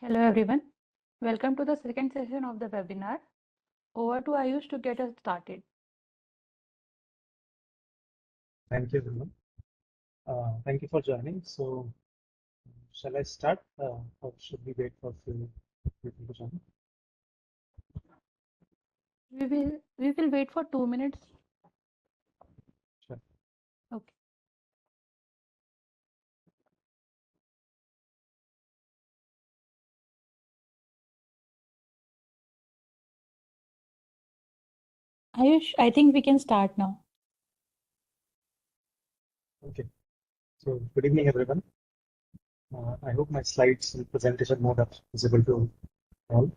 Hello everyone. Welcome to the second session of the webinar. Over to Ayush to get us started. Thank you, everyone. Thank you for joining. So, shall I start, or should we wait for a few people to join? We will wait for 2 minutes. Sure. Okay. Ayush, I think we can start now. Okay. So, good evening, everyone. I hope my slides and presentation mode are visible to all.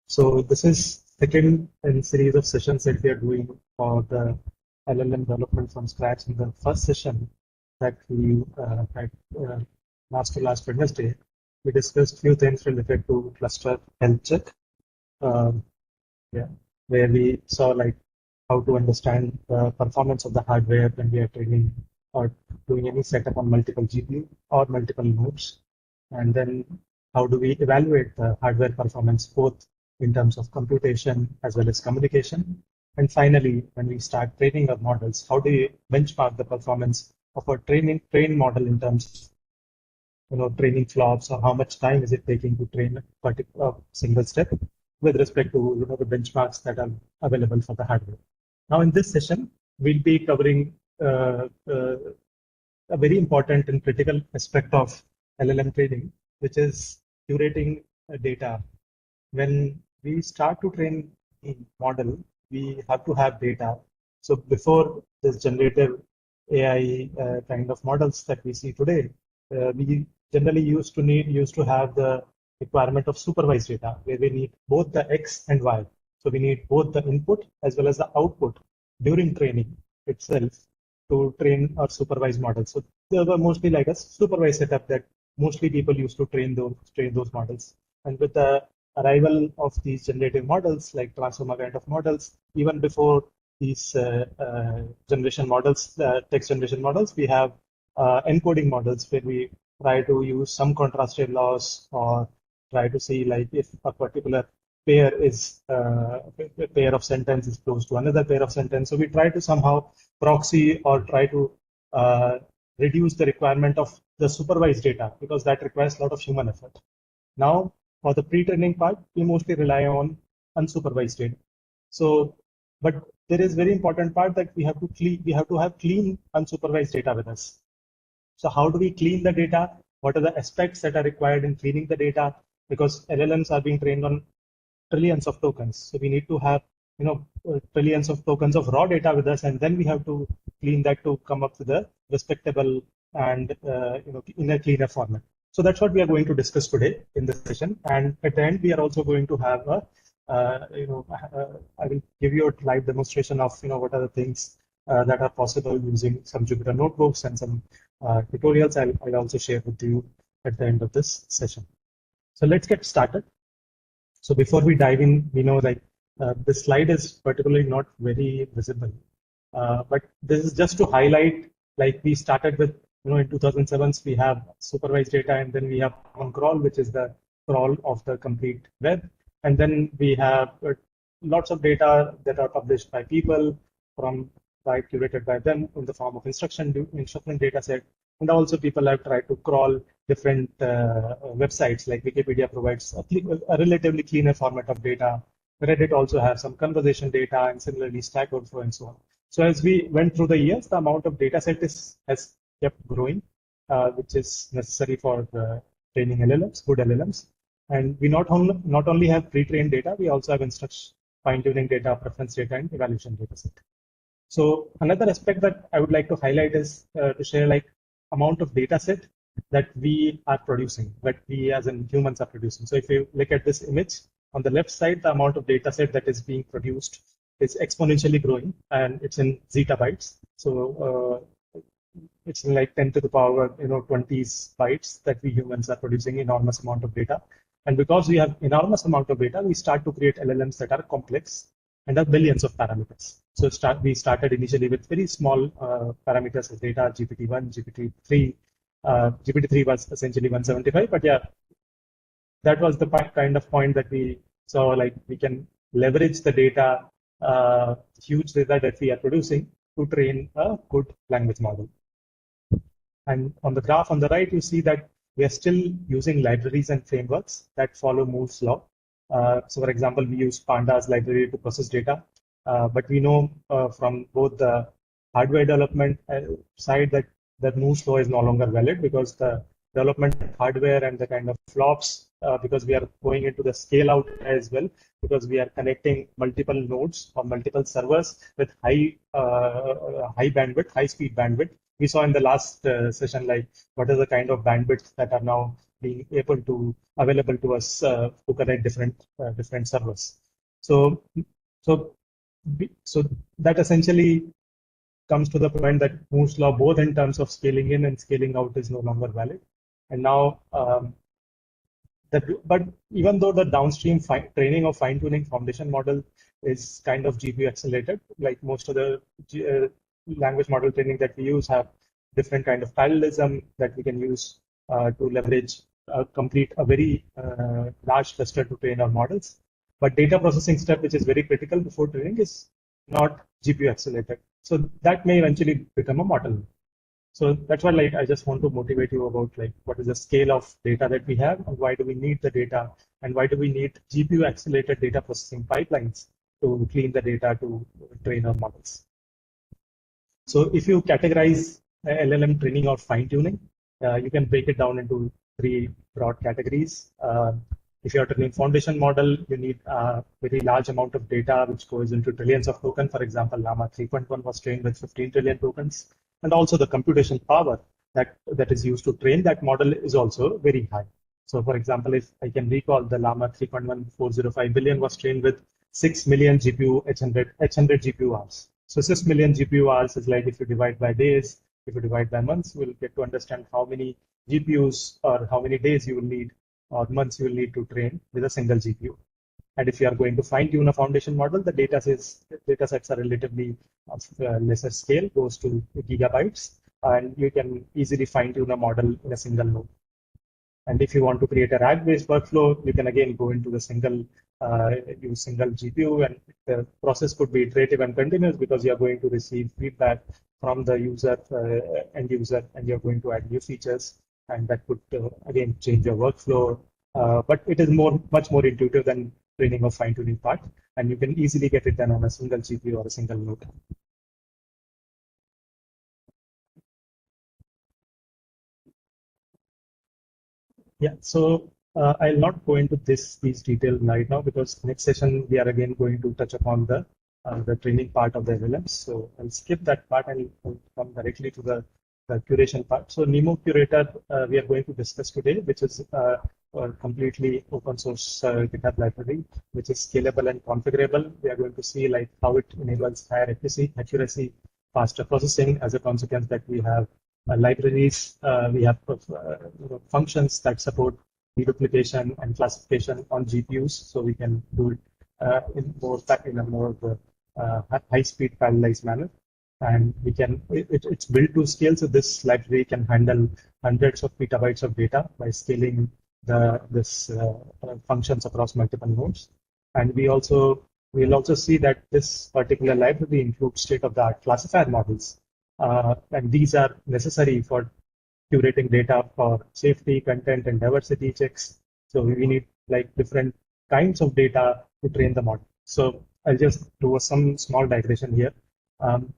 So, this is second in series of sessions that we are doing for the LLM development from scratch. In the first session that we had last Wednesday, we discussed few things related to cluster health check. Yeah, where we saw like how to understand the performance of the hardware when we are training or doing any setup on multiple GPU or multiple nodes, and then how do we evaluate the hardware performance both in terms of computation as well as communication, and finally when we start training our models, how do we benchmark the performance of a trained model in terms of training flops, or how much time is it taking to train a particular single step with respect to the benchmarks that are available for the hardware. Now, in this session, we'll be covering a very important and critical aspect of LLM training, which is curating data. When we start to train a model, we have to have data. So before this generative AI kind of models that we see today, we generally used to have the requirement of supervised data, where we need both the X and Y. So we need both the input as well as the output during training itself to train our supervised models. So they were mostly like a supervised setup that mostly people used to train those models. And with the arrival of these generative models, like transformer kind of models, even before these generation models, text generation models, we have encoding models where we try to use some contrast loss or try to see like if a particular pair is a pair of sentence is close to another pair of sentence. So we try to somehow proxy or try to reduce the requirement of the supervised data, because that requires a lot of human effort. Now, for the pre-training part, we mostly rely on unsupervised data. So, but there is very important part that we have to have clean unsupervised data with us. So how do we clean the data? What are the aspects that are required in cleaning the data? Because LLMs are being trained on trillions of tokens. So we need to have trillions of tokens of raw data with us, and then we have to clean that to come up with a respectable and in a cleaner format. So that's what we are going to discuss today in this session. And at the end, we are also going to have a I will give you a live demonstration of what are the things that are possible using some Jupyter notebooks and some tutorials I'll also share with you at the end of this session. So let's get started. So before we dive in, we know like this slide is particularly not very visible, but this is just to highlight, like we started with, in 2007 we have supervised data, and then we have on crawl, which is the crawl of the complete web. And then we have lots of data that are published by people curated by them in the form of instruction data set. And also people have tried to crawl different websites, like Wikipedia provides a relatively cleaner format of data. Reddit also has some conversation data, and similarly Stack Overflow and so on. So as we went through the years, the amount of data set has kept growing, which is necessary for training LLMs, good LLMs. And we not only have pre-trained data, we also have instruction fine-tuning data, preference data, and evaluation data set. So another aspect that I would like to highlight is to share like amount of data set that we are producing, that we as in humans are producing. So if you look at this image, on the left side, the amount of data set that is being produced is exponentially growing, and it's in zettabytes. So it's in like 10 to the power 20s bytes that we humans are producing enormous amount of data. And because we have enormous amount of data, we start to create LLMs that are complex and have billions of parameters. So we started initially with very small parameters as data, GPT-1, GPT-3. GPT-3 was essentially 175, but yeah, that was the kind of point that we saw, like we can leverage the data, huge data that we are producing to train a good language model. And on the graph on the right, you see that we are still using libraries and frameworks that follow Moore's law. So for example, we use Pandas library to process data, but we know from both the hardware development side that Moore's law is no longer valid because the development hardware and the kind of flops, because we are going into the scale out as well, because we are connecting multiple nodes or multiple servers with high bandwidth, high speed bandwidth. We saw in the last session, like what is the kind of bandwidth that are now being available to us to connect different servers. So that essentially comes to the point that Moore's law, both in terms of scaling in and scaling out, is no longer valid. And now, but even though the downstream training of fine-tuning foundation model is kind of GPU accelerated, like most of the language model training that we use have different kind of parallelism that we can use to leverage complete a very large cluster to train our models. But data processing step, which is very critical before training, is not GPU accelerated. So that may eventually become a model. So that's why, like, I just want to motivate you about like what is the scale of data that we have, and why do we need the data, and why do we need GPU accelerated data processing pipelines to clean the data to train our models. So if you categorize LLM training or fine-tuning, you can break it down into 3 broad categories. If you are training foundation model, you need a very large amount of data, which goes into trillions of tokens. For example, Llama 3.1 was trained with 15 trillion tokens. And also the computation power that is used to train that model is also very high. So for example, if I can recall, the Llama 3.1405 billion was trained with 6 million GPU H100 GPU hours. So 6 million GPU hours is like, if you divide by days, if you divide by months, we'll get to understand how many GPUs or how many days you will need or months you will need to train with a single GPU. And if you are going to fine-tune a foundation model, the data sets are relatively of lesser scale, goes to gigabytes, and you can easily fine-tune a model in a single node. And if you want to create a RAG-based workflow, you can again go into the use single GPU, and the process could be iterative and continuous because you are going to receive feedback from the end user, and you're going to add new features, and that could again change your workflow. But it is much more intuitive than training or fine-tuning part, and you can easily get it done on a single GPU or a single node. Yeah, so I'll not go into these details right now, because next session we are again going to touch upon the training part of the LLMs. So I'll skip that part and I'll come directly to the curation part. So NeMo Curator we are going to discuss today, which is a completely open source GitHub library, which is scalable and configurable. We are going to see like how it enables higher accuracy, faster processing. As a consequence, that we have libraries, we have functions that support deduplication and classification on GPUs, so we can do it in a more high-speed parallelized manner. And we can it's built to scale, so this library can handle hundreds of petabytes of data by scaling this functions across multiple nodes. And we'll also see that this particular library includes state-of-the-art classifier models. And these are necessary for curating data for safety, content, and diversity checks. So we need like different kinds of data to train the model. So I'll just do some small digression here.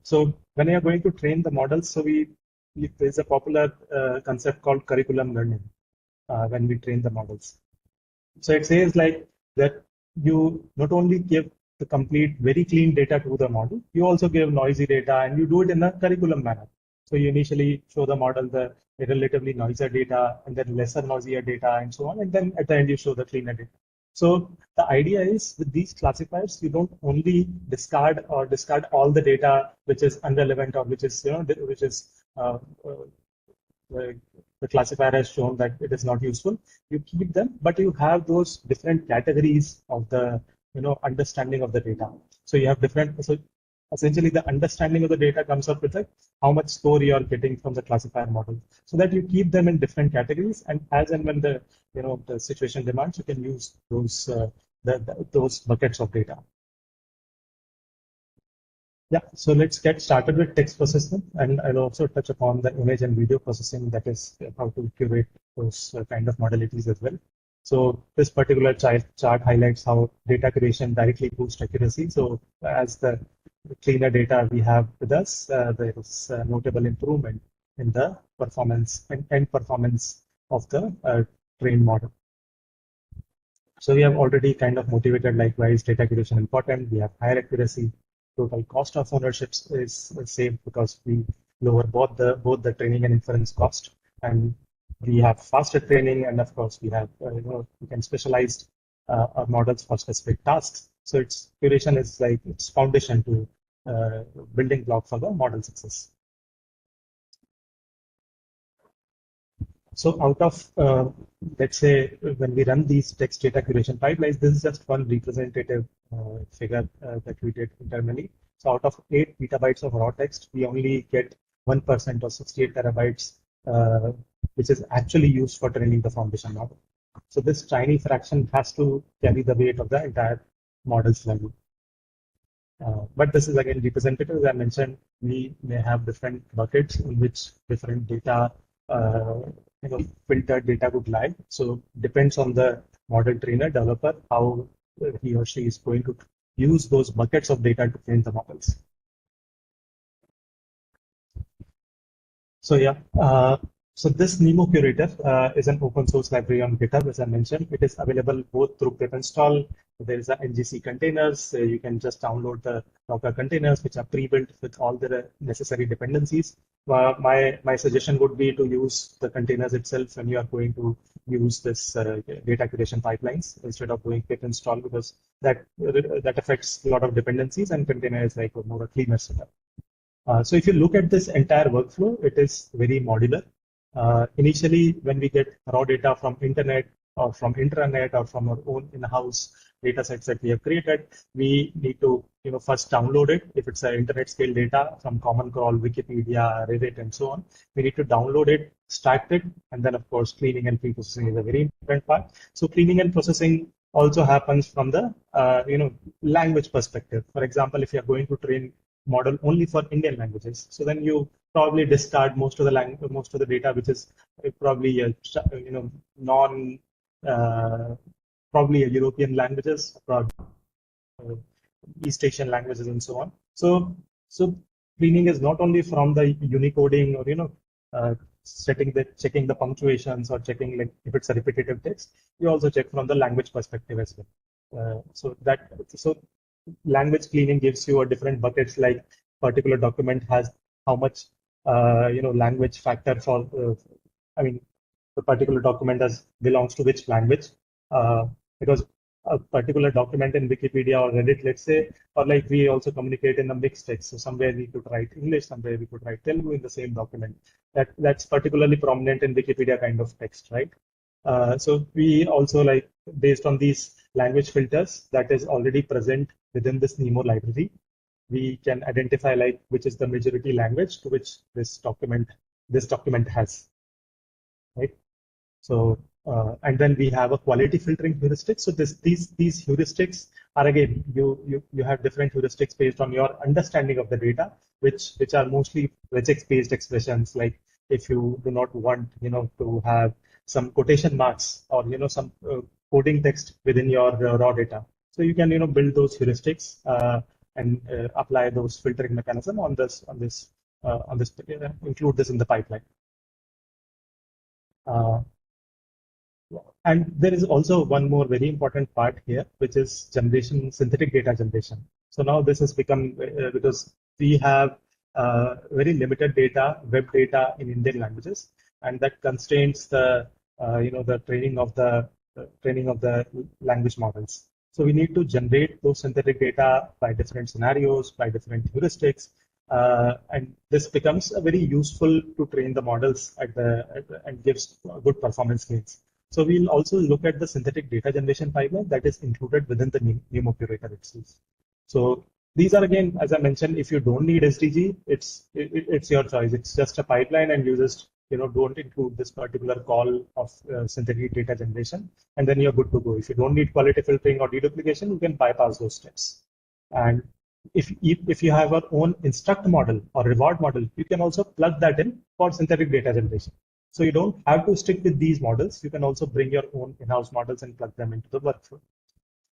So when you're going to train the models, so there's a popular concept called curriculum learning when we train the models. So it says like that you not only give the complete, very clean data to the model, you also give noisy data, and you do it in a curriculum manner. So you initially show the model the relatively noisier data, and then lesser noisier data, and so on. And then at the end, you show the cleaner data. So the idea is, with these classifiers, you don't only discard all the data which is irrelevant, or which is the classifier has shown that it is not useful. You keep them, but you have those different categories of the understanding of the data. So you have different. So essentially the understanding of the data comes up with like how much score you are getting from the classifier model, so that you keep them in different categories, and as and when the the situation demands, you can use those those buckets of data. Yeah, so let's get started with text processing, and I'll also touch upon the image and video processing, that is how to curate those kind of modalities as well. So this particular chart highlights how data curation directly boosts accuracy. So as the cleaner data we have with us, there is a notable improvement in the performance and end performance of the trained model. So we have already kind of motivated, likewise, data curation important. We have higher accuracy. Total cost of ownership is saved because we lower both the training and inference cost, and we have faster training, and of course we have we can specialize our models for specific tasks. So its curation is like its foundation to building block for the model success. So out of, let's say, when we run these text data curation pipelines, this is just one representative figure that we did internally. So out of 8 petabytes of raw text, we only get 1% or 68 terabytes, which is actually used for training the foundation model. So this tiny fraction has to carry the weight of the entire model's value. But this is again representative. As I mentioned, we may have different buckets in which different data filtered data would lie. So depends on the model trainer developer how he or she is going to use those buckets of data to train the models. So yeah, so this NeMo Curator is an open source library on GitHub. As I mentioned, it is available both through pip install. There is a NGC containers. You can just download the Docker containers, which are pre-built with all the necessary dependencies. My suggestion would be to use the containers itself when you are going to use this data curation pipelines instead of doing pip install, because that affects a lot of dependencies, and container is like a more cleaner setup. So if you look at this entire workflow, it is very modular. Initially, when we get raw data from internet or from intranet or from our own in-house data sets that we have created, we need to first download it. If it's an internet scale data from Common Crawl, Wikipedia, Reddit, and so on, we need to download it, extract it, and then of course cleaning and pre-processing is a very important part. So cleaning and processing also happens from the language perspective. For example, if you are going to train model only for Indian languages, so then you probably discard most of the data, which is probably probably European languages, East Asian languages, and so on. So cleaning is not only from the unicoding or checking the punctuations or checking like if it's a repetitive text. You also check from the language perspective as well. So language cleaning gives you a different buckets, like particular document has how much language factor for the particular document belongs to which language, because a particular document in Wikipedia or Reddit, let's say, or like we also communicate in a mixed text. So somewhere we could write English, somewhere we could write Telugu in the same document. That's particularly prominent in Wikipedia kind of text, right? So we also, like, based on these language filters that is already present within this NeMo library, we can identify like which is the majority language to which this document has, right? So and then we have a quality filtering heuristic. So these heuristics are, again, you have different heuristics based on your understanding of the data, which are mostly regex-based expressions. Like if you do not want to have some quotation marks or some coding text within your raw data, so you can build those heuristics and apply those filtering mechanism on this include this in the pipeline. And there is also one more very important part here, which is synthetic data generation. So now this has become, because we have very limited data, web data in Indian languages, and that constrains the the training of the language models. So we need to generate those synthetic data by different scenarios, by different heuristics, and this becomes very useful to train the models and gives good performance gains. So we'll also look at the synthetic data generation pipeline that is included within the NeMo Curator itself. So These are again, as I mentioned, if you don't need SDG, it's your choice. It's just a pipeline, and you just don't include this particular call of synthetic data generation, and then you're good to go. If you don't need quality filtering or deduplication, you can bypass those steps. And if you have your own instruct model or reward model, you can also plug that in for synthetic data generation. So you don't have to stick with these models. You can also bring your own in-house models and plug them into the workflow.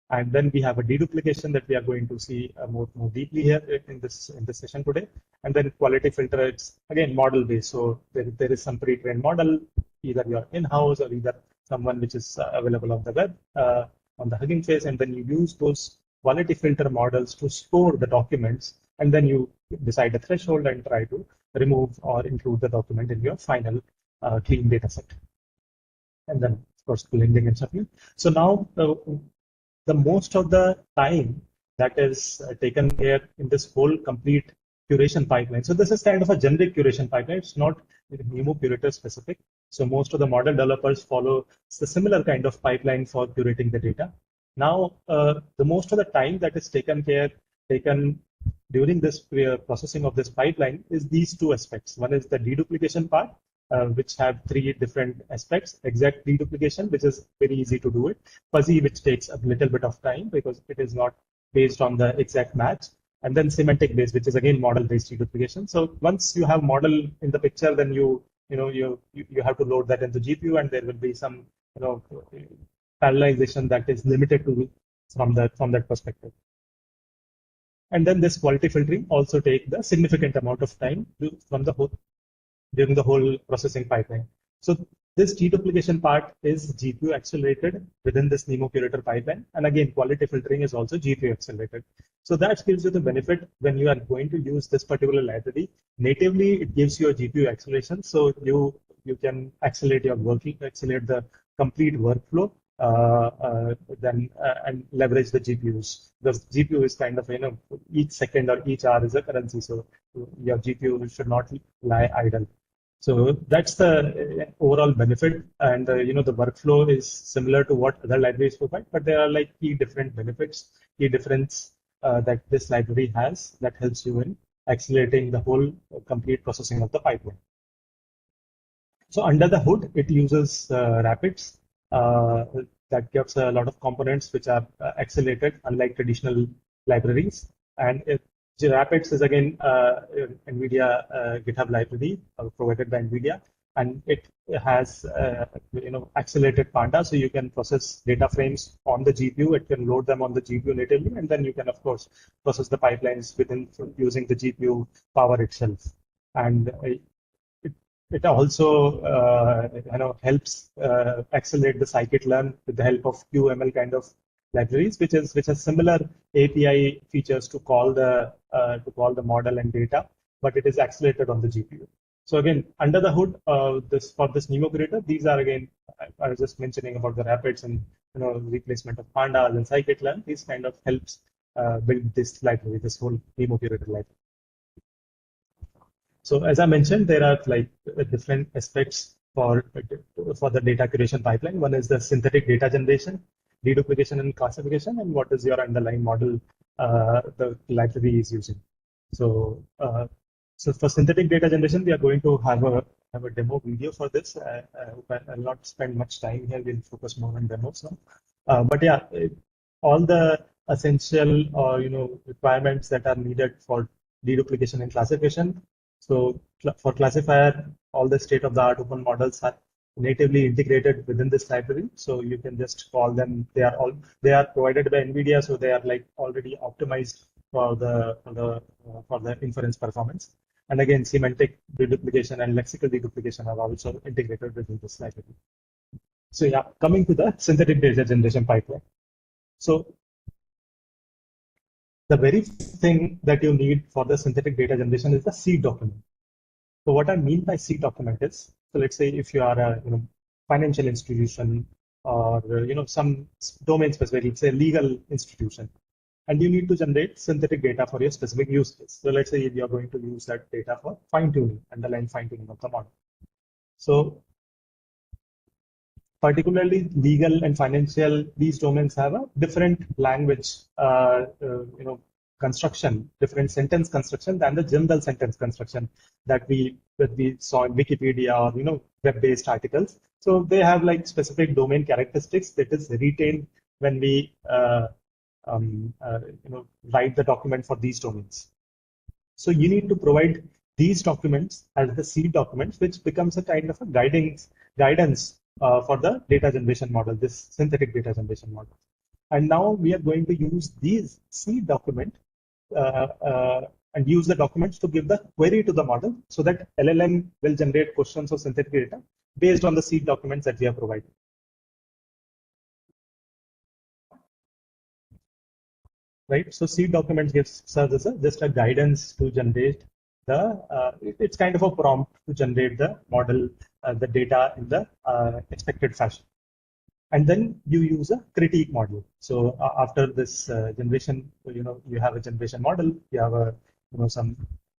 And then we have a deduplication that we are going to see more deeply here in this session today. And then quality filter, it's again model based. So there is some pre-trained model, either you're in-house or either someone which is available on the web, on the Hugging Face, and then you use those quality filter models to store the documents, and then you decide a threshold and try to remove or include the document in your final clean data set. And then, of course, blending and shuffling. So now the most of the time that is taken care in this whole complete curation pipeline. So this is kind of a generic curation pipeline. It's not NeMo Curator specific. So most of the model developers follow the similar kind of pipeline for curating the data. Now, the most of the time that is taken during this processing of this pipeline is these two aspects. One is the deduplication part, which have three different aspects. Exact deduplication, which is very easy to do it. Fuzzy, which takes a little bit of time because it is not based on the exact match. And then semantic based, which is again model-based deduplication. So once you have model in the picture, then you have to load that into GPU, and there will be some parallelization that is limited to from that perspective. And then this quality filtering also take the significant amount of time during the whole processing pipeline. So this deduplication part is GPU accelerated within this NeMo Curator pipeline. And again, quality filtering is also GPU accelerated. So that gives you the benefit when you are going to use this particular library. Natively, it gives you a GPU acceleration. So you can accelerate your accelerate the complete workflow, and leverage the GPUs. The GPU is kind of, each second or each hour is a currency. So your GPU should not lie idle. So that's the overall benefit, and the workflow is similar to what other libraries provide, but there are like key different benefits, key difference that this library has that helps you in accelerating the whole complete processing of the pipeline. So under the hood, it uses Rapids that gives a lot of components which are accelerated, unlike traditional libraries, and Rapids is again NVIDIA GitHub library provided by NVIDIA, and it has accelerated Panda, so you can process data frames on the GPU. It can load them on the GPU natively, and then you can of course process the pipelines within using the GPU power itself. And it also helps accelerate the scikit-learn with the help of QML kind of libraries, which has similar API features to call the model and data, but it is accelerated on the GPU. So again, under the hood, for this NeMo Curator, these are again, I was just mentioning about the Rapids and replacement of pandas and scikit-learn. This kind of helps build this library, this whole NeMo Curator library. So as I mentioned, there are like different aspects for the data curation pipeline. One is the synthetic data generation, deduplication and classification, and what is your underlying model the library is using. So for synthetic data generation, we are going to have a demo video for this. I'll not spend much time here. We'll focus more on demos now. But yeah, all the essential requirements that are needed for deduplication and classification. So for classifier, all the state-of-the-art open models are natively integrated within this library. So you can just call them. They are provided by NVIDIA, so they are like already optimized for the inference performance. And again, semantic deduplication and lexical deduplication are also integrated within this library. So yeah, coming to the synthetic data generation pipeline. So the very thing that you need for the synthetic data generation is the seed document. So what I mean by seed document is, so let's say if you are a financial institution or some domain specific, let's say a legal institution, and you need to generate synthetic data for your specific use case. So let's say you are going to use that data for fine-tuning, underlying fine-tuning of the model. So particularly legal and financial, these domains have a different language, construction, different sentence construction than the general sentence construction that we saw in Wikipedia or web-based articles. So they have like specific domain characteristics that is retained when we write the document for these domains. So you need to provide these documents as the seed documents, which becomes a kind of a guidance for the data generation model, this synthetic data generation model. And now we are going to use these seed document and use the documents to give the query to the model so that LLM will generate questions of synthetic data based on the seed documents that we have provided. Right, so seed document serves as just a guidance to generate it's kind of a prompt to generate the model, the data in the expected fashion. And then you use a critique model. So after this generation, you have a generation model, you have a some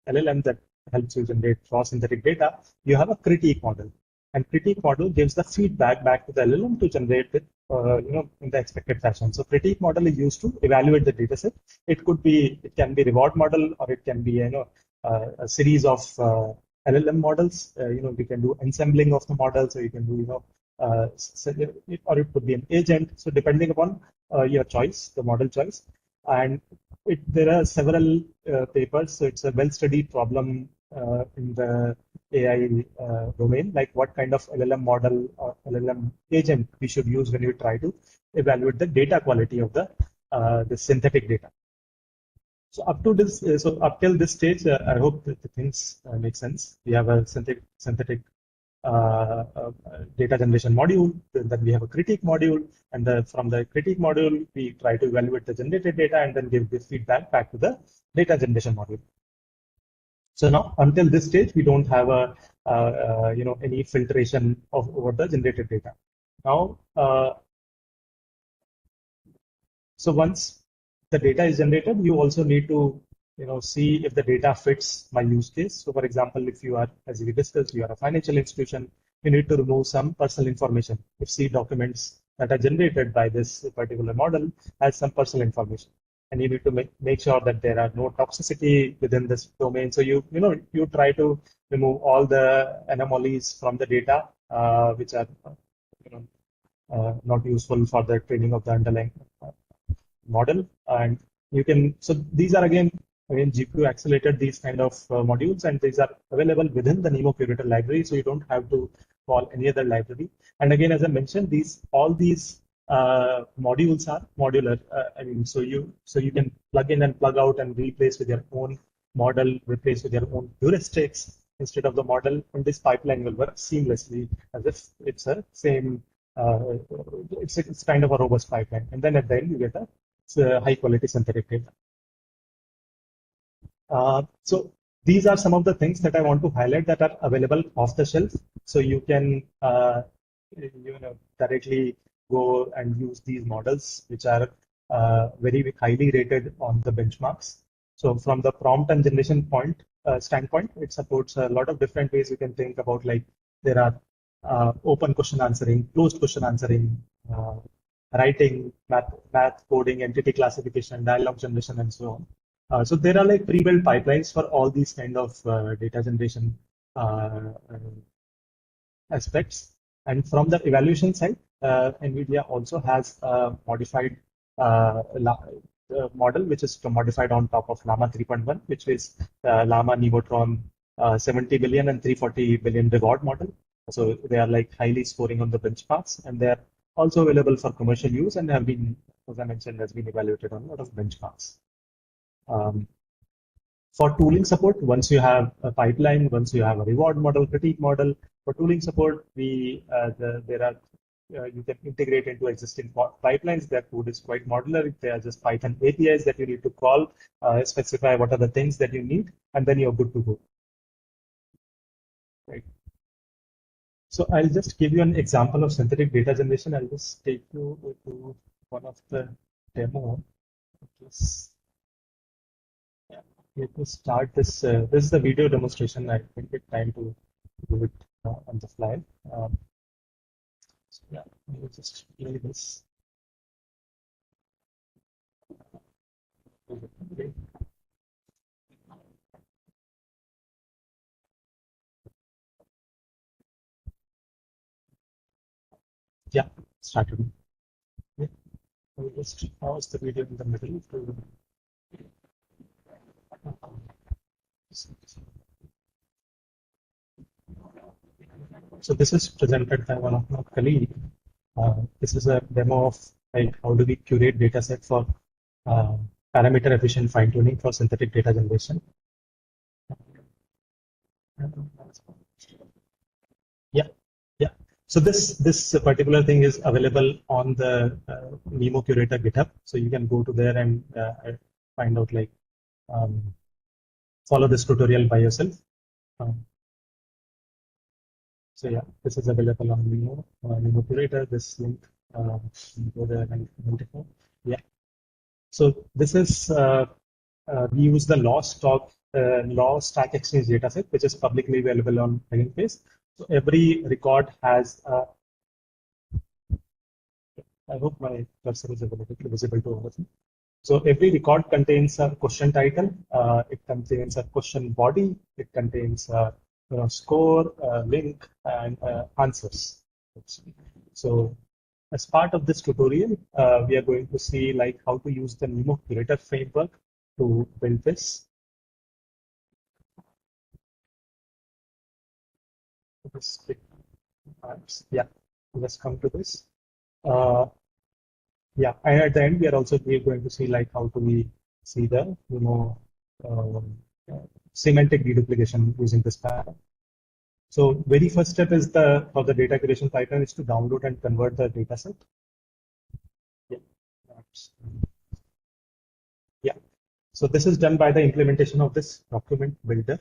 LLM that helps you generate raw synthetic data. You have a critique model, and critique model gives the feedback back to the LLM to generate it, in the expected fashion. So critique model is used to evaluate the dataset. It can be reward model, or it can be a series of LLM models. We can do ensembling of the model, so you can do or it could be an agent. So depending upon your choice, the model choice, and there are several papers. So it's a well-studied problem in the AI domain, like what kind of LLM model or LLM agent we should use when you try to evaluate the data quality of the synthetic data. So up till this stage, I hope that the things make sense. We have a synthetic data generation module, then we have a critique module, and from the critique module, we try to evaluate the generated data and then give this feedback back to the data generation module. So now, until this stage, we don't have any filtration over the generated data. Now, so once the data is generated, you also need to see if the data fits my use case. So for example, if you are, as we discussed, you are a financial institution, you need to remove some personal information. If seed documents that are generated by this particular model has some personal information, and you need to make sure that there are no toxicity within this domain. So you try to remove all the anomalies from the data which are not useful for the training of the underlying model. And you can, so these are again GPU accelerated, these kind of modules, and these are available within the NeMo Curator library, so you don't have to call any other library. And again, as I mentioned, all these modules are modular. So you can plug in and plug out and replace with your own model, replace with your own heuristics instead of the model, and this pipeline will work seamlessly as if it's a same. It's kind of a robust pipeline, and then at the end you get a high quality synthetic data. So these are some of the things that I want to highlight that are available off the shelf. So you can directly go and use these models, which are very highly rated on the benchmarks. So from the prompt and generation standpoint, it supports a lot of different ways you can think about, like there are open question answering, closed question answering, writing, math coding, entity classification, dialogue generation, and so on. So there are like pre-built pipelines for all these kind of data generation aspects. And from the evaluation side, NVIDIA also has a modified model, which is modified on top of Llama 3.1, which is Llama Nemotron 70 billion and 340 billion reward model. So they are like highly scoring on the benchmarks, and they are also available for commercial use and have been, as I mentioned, has been evaluated on a lot of benchmarks. For tooling support, once you have a pipeline, once you have a reward model, critique model, for tooling support, you can integrate into existing pipelines. Their code is quite modular. They are just Python APIs that you need to call, specify what are the things that you need, and then you're good to go. Right. So I'll just give you an example of synthetic data generation. I'll just take you to one of the demo. Let me start this. This is the video demonstration. I think it's time to do it on the fly. So yeah, we'll just play this. Yeah, started. Yeah. I'll just pause the video in the middle to so this is presented by one of my colleagues. This is a demo of like how do we curate data set for parameter efficient fine tuning for synthetic data generation. Yeah, yeah. So this particular thing is available on the NeMo Curator GitHub. So you can go to there and find out like follow this tutorial by yourself. So yeah, this is available on NeMo Curator. This link, go there and identify. Yeah. So this is we use the law stack exchange dataset, which is publicly available on Hugging Face. So every record has. I hope my cursor is visible to all of you. So every record contains a question title. It contains a question body. It contains a score, link, and answers. So as part of this tutorial, we are going to see like how to use the NeMo Curator framework to build this. Yeah, let's come to this. Yeah, and at the end, we are also going to see like how do we see the semantic deduplication using this pattern. So very first step is for the data curation pipeline is to download and convert the data set. Yeah. Yeah. So this is done by the implementation of this document builder.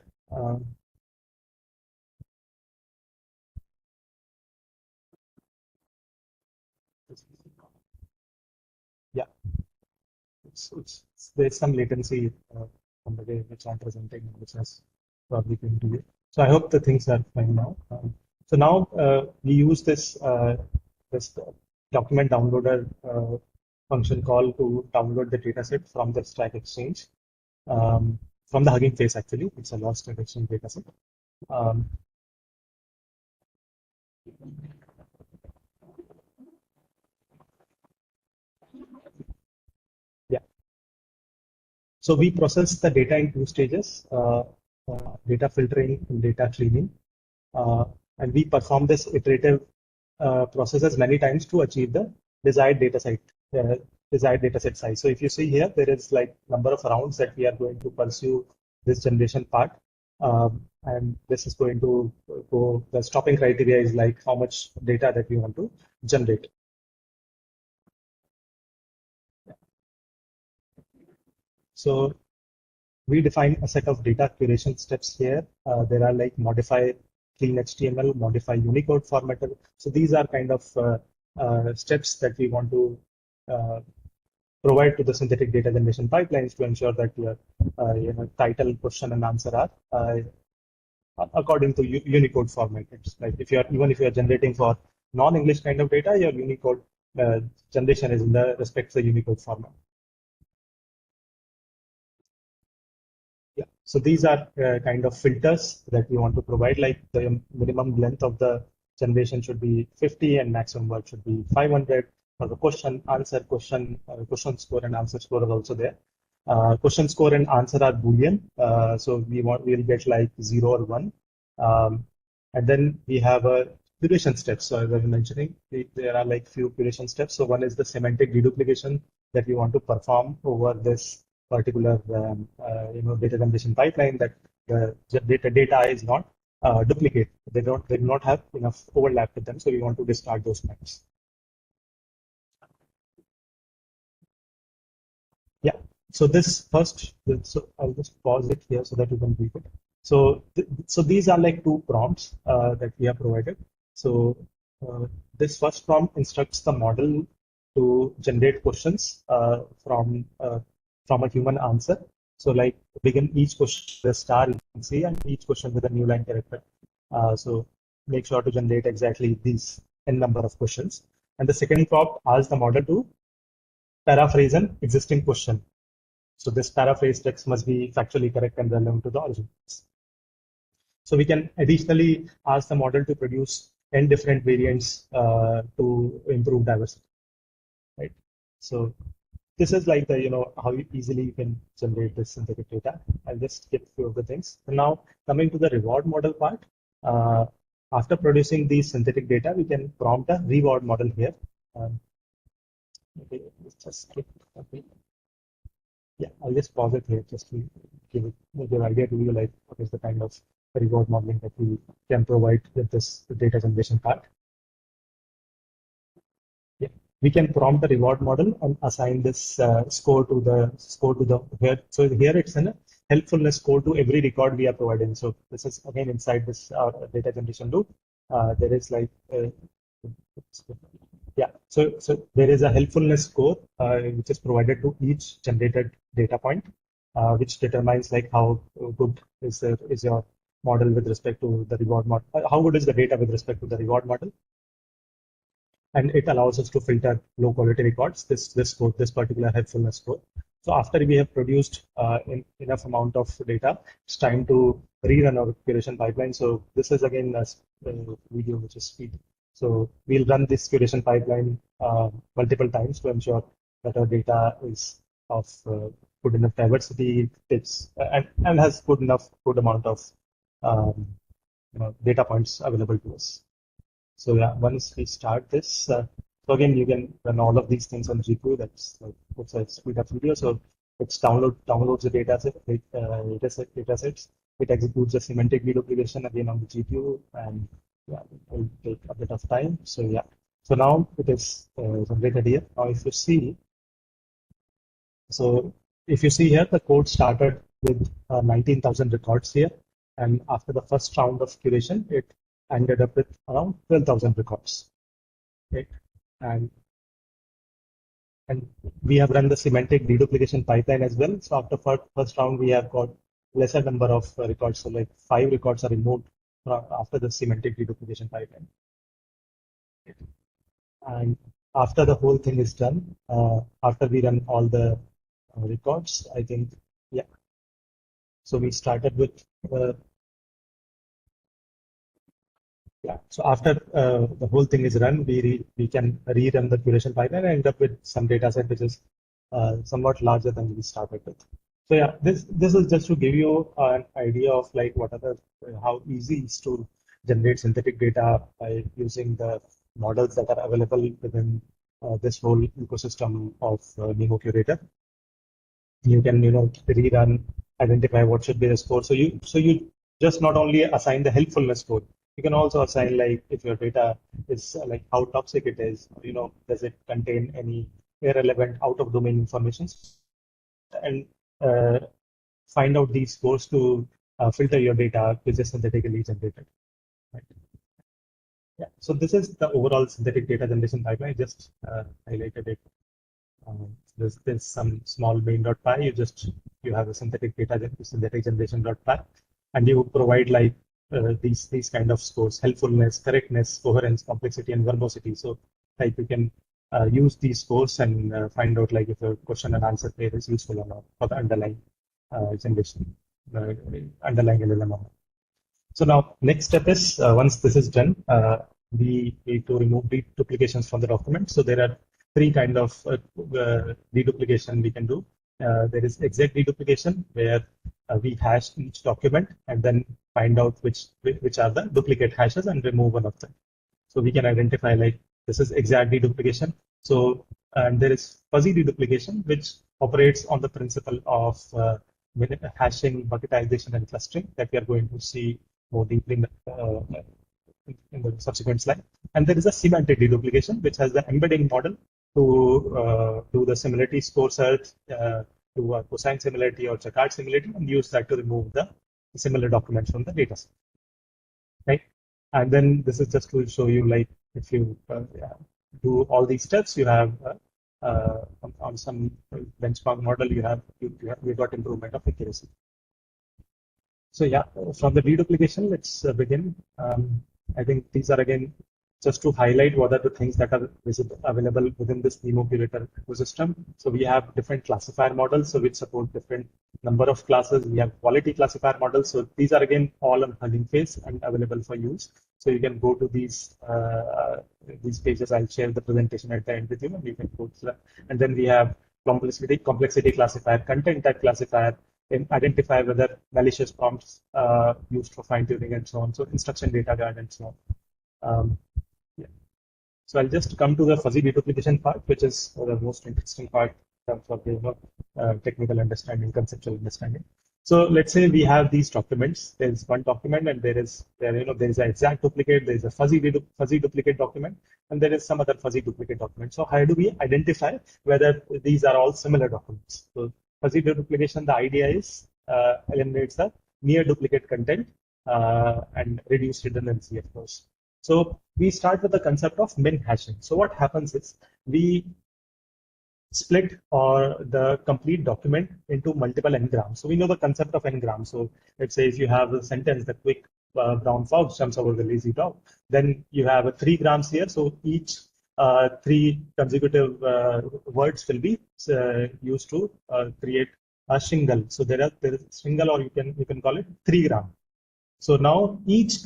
Yeah. There's some latency on the way which I'm presenting, which is probably going to be. So I hope the things are fine now. So now we use this this document downloader function call to download the dataset from the Stack Exchange, from the Hugging Face actually. It's a law Stack Exchange dataset. Yeah. So we process the data in two stages, data filtering and data cleaning. And we perform this iterative processes many times to achieve the desired data set size. So if you see here, there is like number of rounds that we are going to pursue this generation part. And this is going to go, the stopping criteria is like how much data that we want to generate. So we define a set of data curation steps here. There are like modify clean HTML, modify Unicode formatter. So these are kind of steps that we want to provide to the synthetic data generation pipelines to ensure that your title, question, and answer are according to Unicode format. It's like if you are generating for non-English kind of data, your Unicode generation is in the respect to the Unicode format. Yeah, so these are kind of filters that we want to provide, like the minimum length of the generation should be 50 and maximum word should be 500. For the question, answer, question score and answer score is also there. Question score and answer are Boolean, so we'll get like 0 or 1. And then we have a curation steps. So as I was mentioning, there are like few curation steps. So one is the semantic deduplication that we want to perform over this particular data generation pipeline, that the data is not duplicate. They do not have enough overlap with them. So we want to discard those types. Yeah. So this first, so I'll just pause it here so that you can read it. So these are like two prompts that we have provided. So this first prompt instructs the model to generate questions from a human answer. So like begin each question with a star, you can see, and each question with a new line character. So make sure to generate exactly these n number of questions. And the second prompt asks the model to paraphrase an existing question. So this paraphrase text must be factually correct and relevant to the original text. So we can additionally ask the model to produce n different variants to improve diversity, right? So this is like the, how easily you can generate this synthetic data. I'll just skip a few of the things. And now coming to the reward model part, after producing these synthetic data, we can prompt a reward model here. Okay, let's just skip. Okay. Yeah, I'll just pause it here just to give an idea to you, like what is the kind of reward modeling that we can provide with this data generation part. Yeah, we can prompt the reward model and assign this score to the here. So here it's a helpfulness score to every record we are providing. So this is again inside this data generation loop. There is like yeah, so there is a helpfulness score which is provided to each generated data point, which determines like how good is your model with respect to the reward model. How good is the data with respect to the reward model? And it allows us to filter low quality records. This particular helpfulness score. So after we have produced enough amount of data, it's time to rerun our curation pipeline. So this is again a video which is speed. So we'll run this curation pipeline multiple times to ensure that our data is of good enough diversity, and has good amount of data points available to us. So yeah, once we start this, so again you can run all of these things on GPU. That's a speed up video. So it's downloads the datasets. It executes the semantic deduplication again on the GPU, and yeah, it will take a bit of time. So yeah, so now it is generated here. Now if you see, here, the code started with 19,000 records here, and after the first round of curation, it ended up with around 12,000 records. Okay, and we have run the semantic deduplication pipeline as well. So after first round, we have got lesser number of records. So like 5 records are removed after the semantic deduplication pipeline. And after the whole thing is done, after we run all the records, I think, yeah. So we started with yeah. So after the whole thing is run, we can rerun the curation pipeline and end up with some data set which is somewhat larger than we started with. So yeah, this is just to give you an idea of like what are the how easy it is to generate synthetic data by using the models that are available within this whole ecosystem of NeMo Curator. You can rerun, identify what should be the score. So you just not only assign the helpfulness score, you can also assign like if your data is like how toxic it is, does it contain any irrelevant out of domain information, and find out these scores to filter your data which is synthetically generated. Right? Yeah. So this is the overall synthetic data generation pipeline. I just highlighted it. There's some small main.py. You have a synthetic generation.py, and you provide like these kind of scores: helpfulness, correctness, coherence, complexity, and verbosity. So like you can use these scores and find out like if a question and answer pair is useful or not for the underlying generation, underlying LLM. So now next step is once this is done, we need to remove duplications from the document. So there are 3 kind of deduplication we can do. There is exact deduplication, where we hash each document and then find out which are the duplicate hashes and remove one of them. So we can identify like this is exact deduplication. So and there is fuzzy deduplication, which operates on the principle of hashing, bucketization, and clustering that we are going to see more deeply in the subsequent slide. And there is a semantic deduplication, which has the embedding model to do the similarity score search, to a cosine similarity or Jaccard similarity, and use that to remove the similar documents from the data set. Right? And then this is just to show you like if you do all these steps, you have on some benchmark model, you got improvement of accuracy. So yeah, from the deduplication, let's begin. I think these are again just to highlight what are the things that are available within this NeMo Curator ecosystem. So we have different classifier models, so which support different number of classes. We have quality classifier models. So these are again all on Hugging Face and available for use. So you can go to these pages. I'll share the presentation at the end with you, and you can go to that. And then we have complexity classifier, content type classifier, and identify whether malicious prompts used for fine tuning and so on. So instruction data guard and so on. Yeah. So I'll just come to the fuzzy deduplication part, which is the most interesting part in terms of the technical understanding, conceptual understanding. So let's say we have these documents. There's one document, and there is an exact duplicate. There is a fuzzy duplicate document, and there is some other fuzzy duplicate document. So how do we identify whether these are all similar documents? So fuzzy deduplication, the idea is eliminates the near duplicate content and reduce redundancy, of course. So we start with the concept of min hashing. So what happens is we split or the complete document into multiple n-grams. So we know the concept of n-grams. So let's say if you have a sentence, the quick brown fox jumps over the lazy dog, then you have a 3 grams here. So each 3 consecutive words will be used to create a shingle. So there is shingle, or you can call it 3 gram. So now each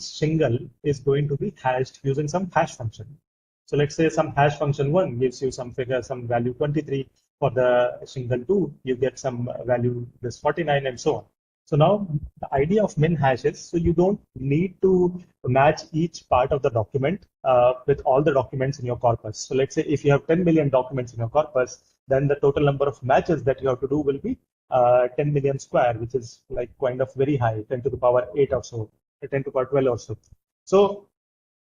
shingle is going to be hashed using some hash function. So let's say some hash function 1 gives you some figure, some value 23. For the shingle 2, you get some value this 49 and so on. So now the idea of min hash is, so you don't need to match each part of the document with all the documents in your corpus. So let's say if you have 10 million documents in your corpus, then the total number of matches that you have to do will be 10 million square, which is like kind of very high, 10 to the power 8 or so, 10 to the power 12 or so. So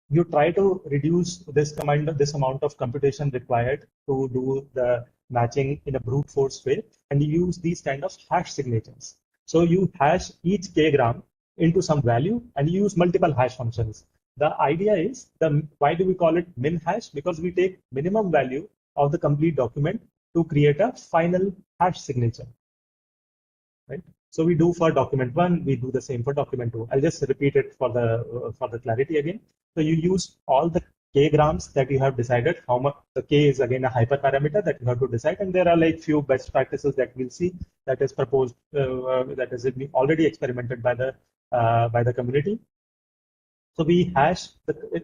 you try to reduce this amount of computation required to do the matching in a brute force way, and you use these kind of hash signatures. So you hash each k-gram into some value, and you use multiple hash functions. The idea is, why do we call it min hash? Because we take minimum value of the complete document to create a final hash signature, right? So we do for document 1, we do the same for document 2. I'll just repeat it for the clarity again. So you use all the k-grams that you have decided. How much the k is again a hyperparameter that you have to decide, and there are like few best practices that we'll see that is proposed, that is already experimented by the community. So we hash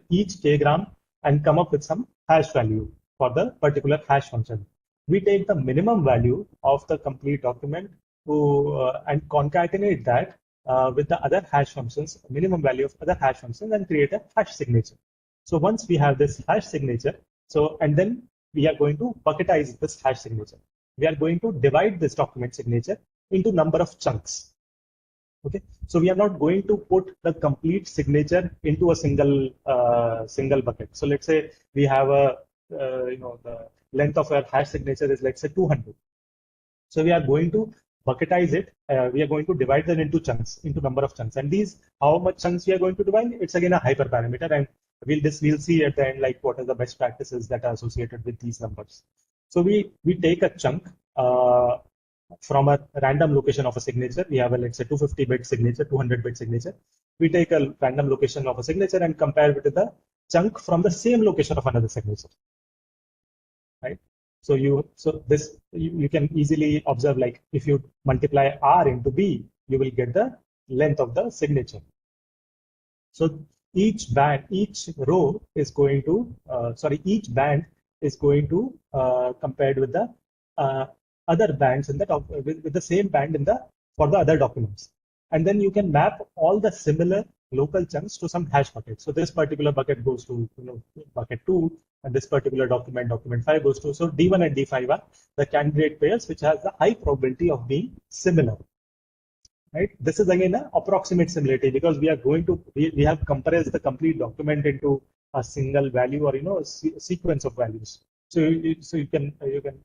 each k-gram and come up with some hash value for the particular hash function. We take the minimum value of the complete document and concatenate that with the other hash functions, minimum value of other hash functions, and create a hash signature. So once we have this hash signature, and then we are going to bucketize this hash signature. We are going to divide this document signature into number of chunks. Okay, so we are not going to put the complete signature into a single bucket. So let's say we have the length of our hash signature is, let's say, 200. So we are going to bucketize it. We are going to divide them into chunks, into number of chunks. And these, how much chunks we are going to divide? It's again a hyperparameter, and we'll see at the end like what are the best practices that are associated with these numbers. So we take a chunk from a random location of a signature. We have a, let's say, 250-bit signature, 200-bit signature. We take a random location of a signature and compare it with the chunk from the same location of another signature, right? So you can easly observe, like if you multiply R into B, you will get the length of the signature. So each row is going to, each band is going to compared with the other bands in the with the same band for the other documents, and then you can map all the similar local chunks to some hash buckets. So this particular bucket goes to bucket 2, and this particular document 5 goes to. So D1 and D5 are the candidate pairs which has the high probability of being similar, right? This is again an approximate similarity, because we are going to we have compressed the complete document into a single value, or a sequence of values. So you can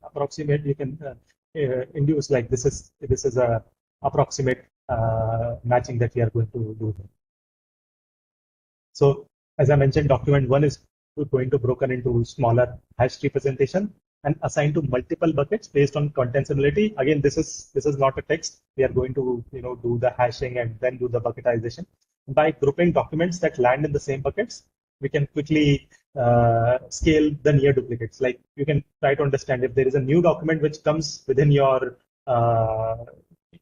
approximate, you can induce like this is a approximate matching that we are going to do. So as I mentioned, document 1 is going to broken into smaller hashed representation and assigned to multiple buckets based on content similarity. Again, this is not a text. We are going to do the hashing and then do the bucketization by grouping documents that land in the same buckets. we can quickly scale the near duplicates. Like you can try to understand if there is a new document which comes within your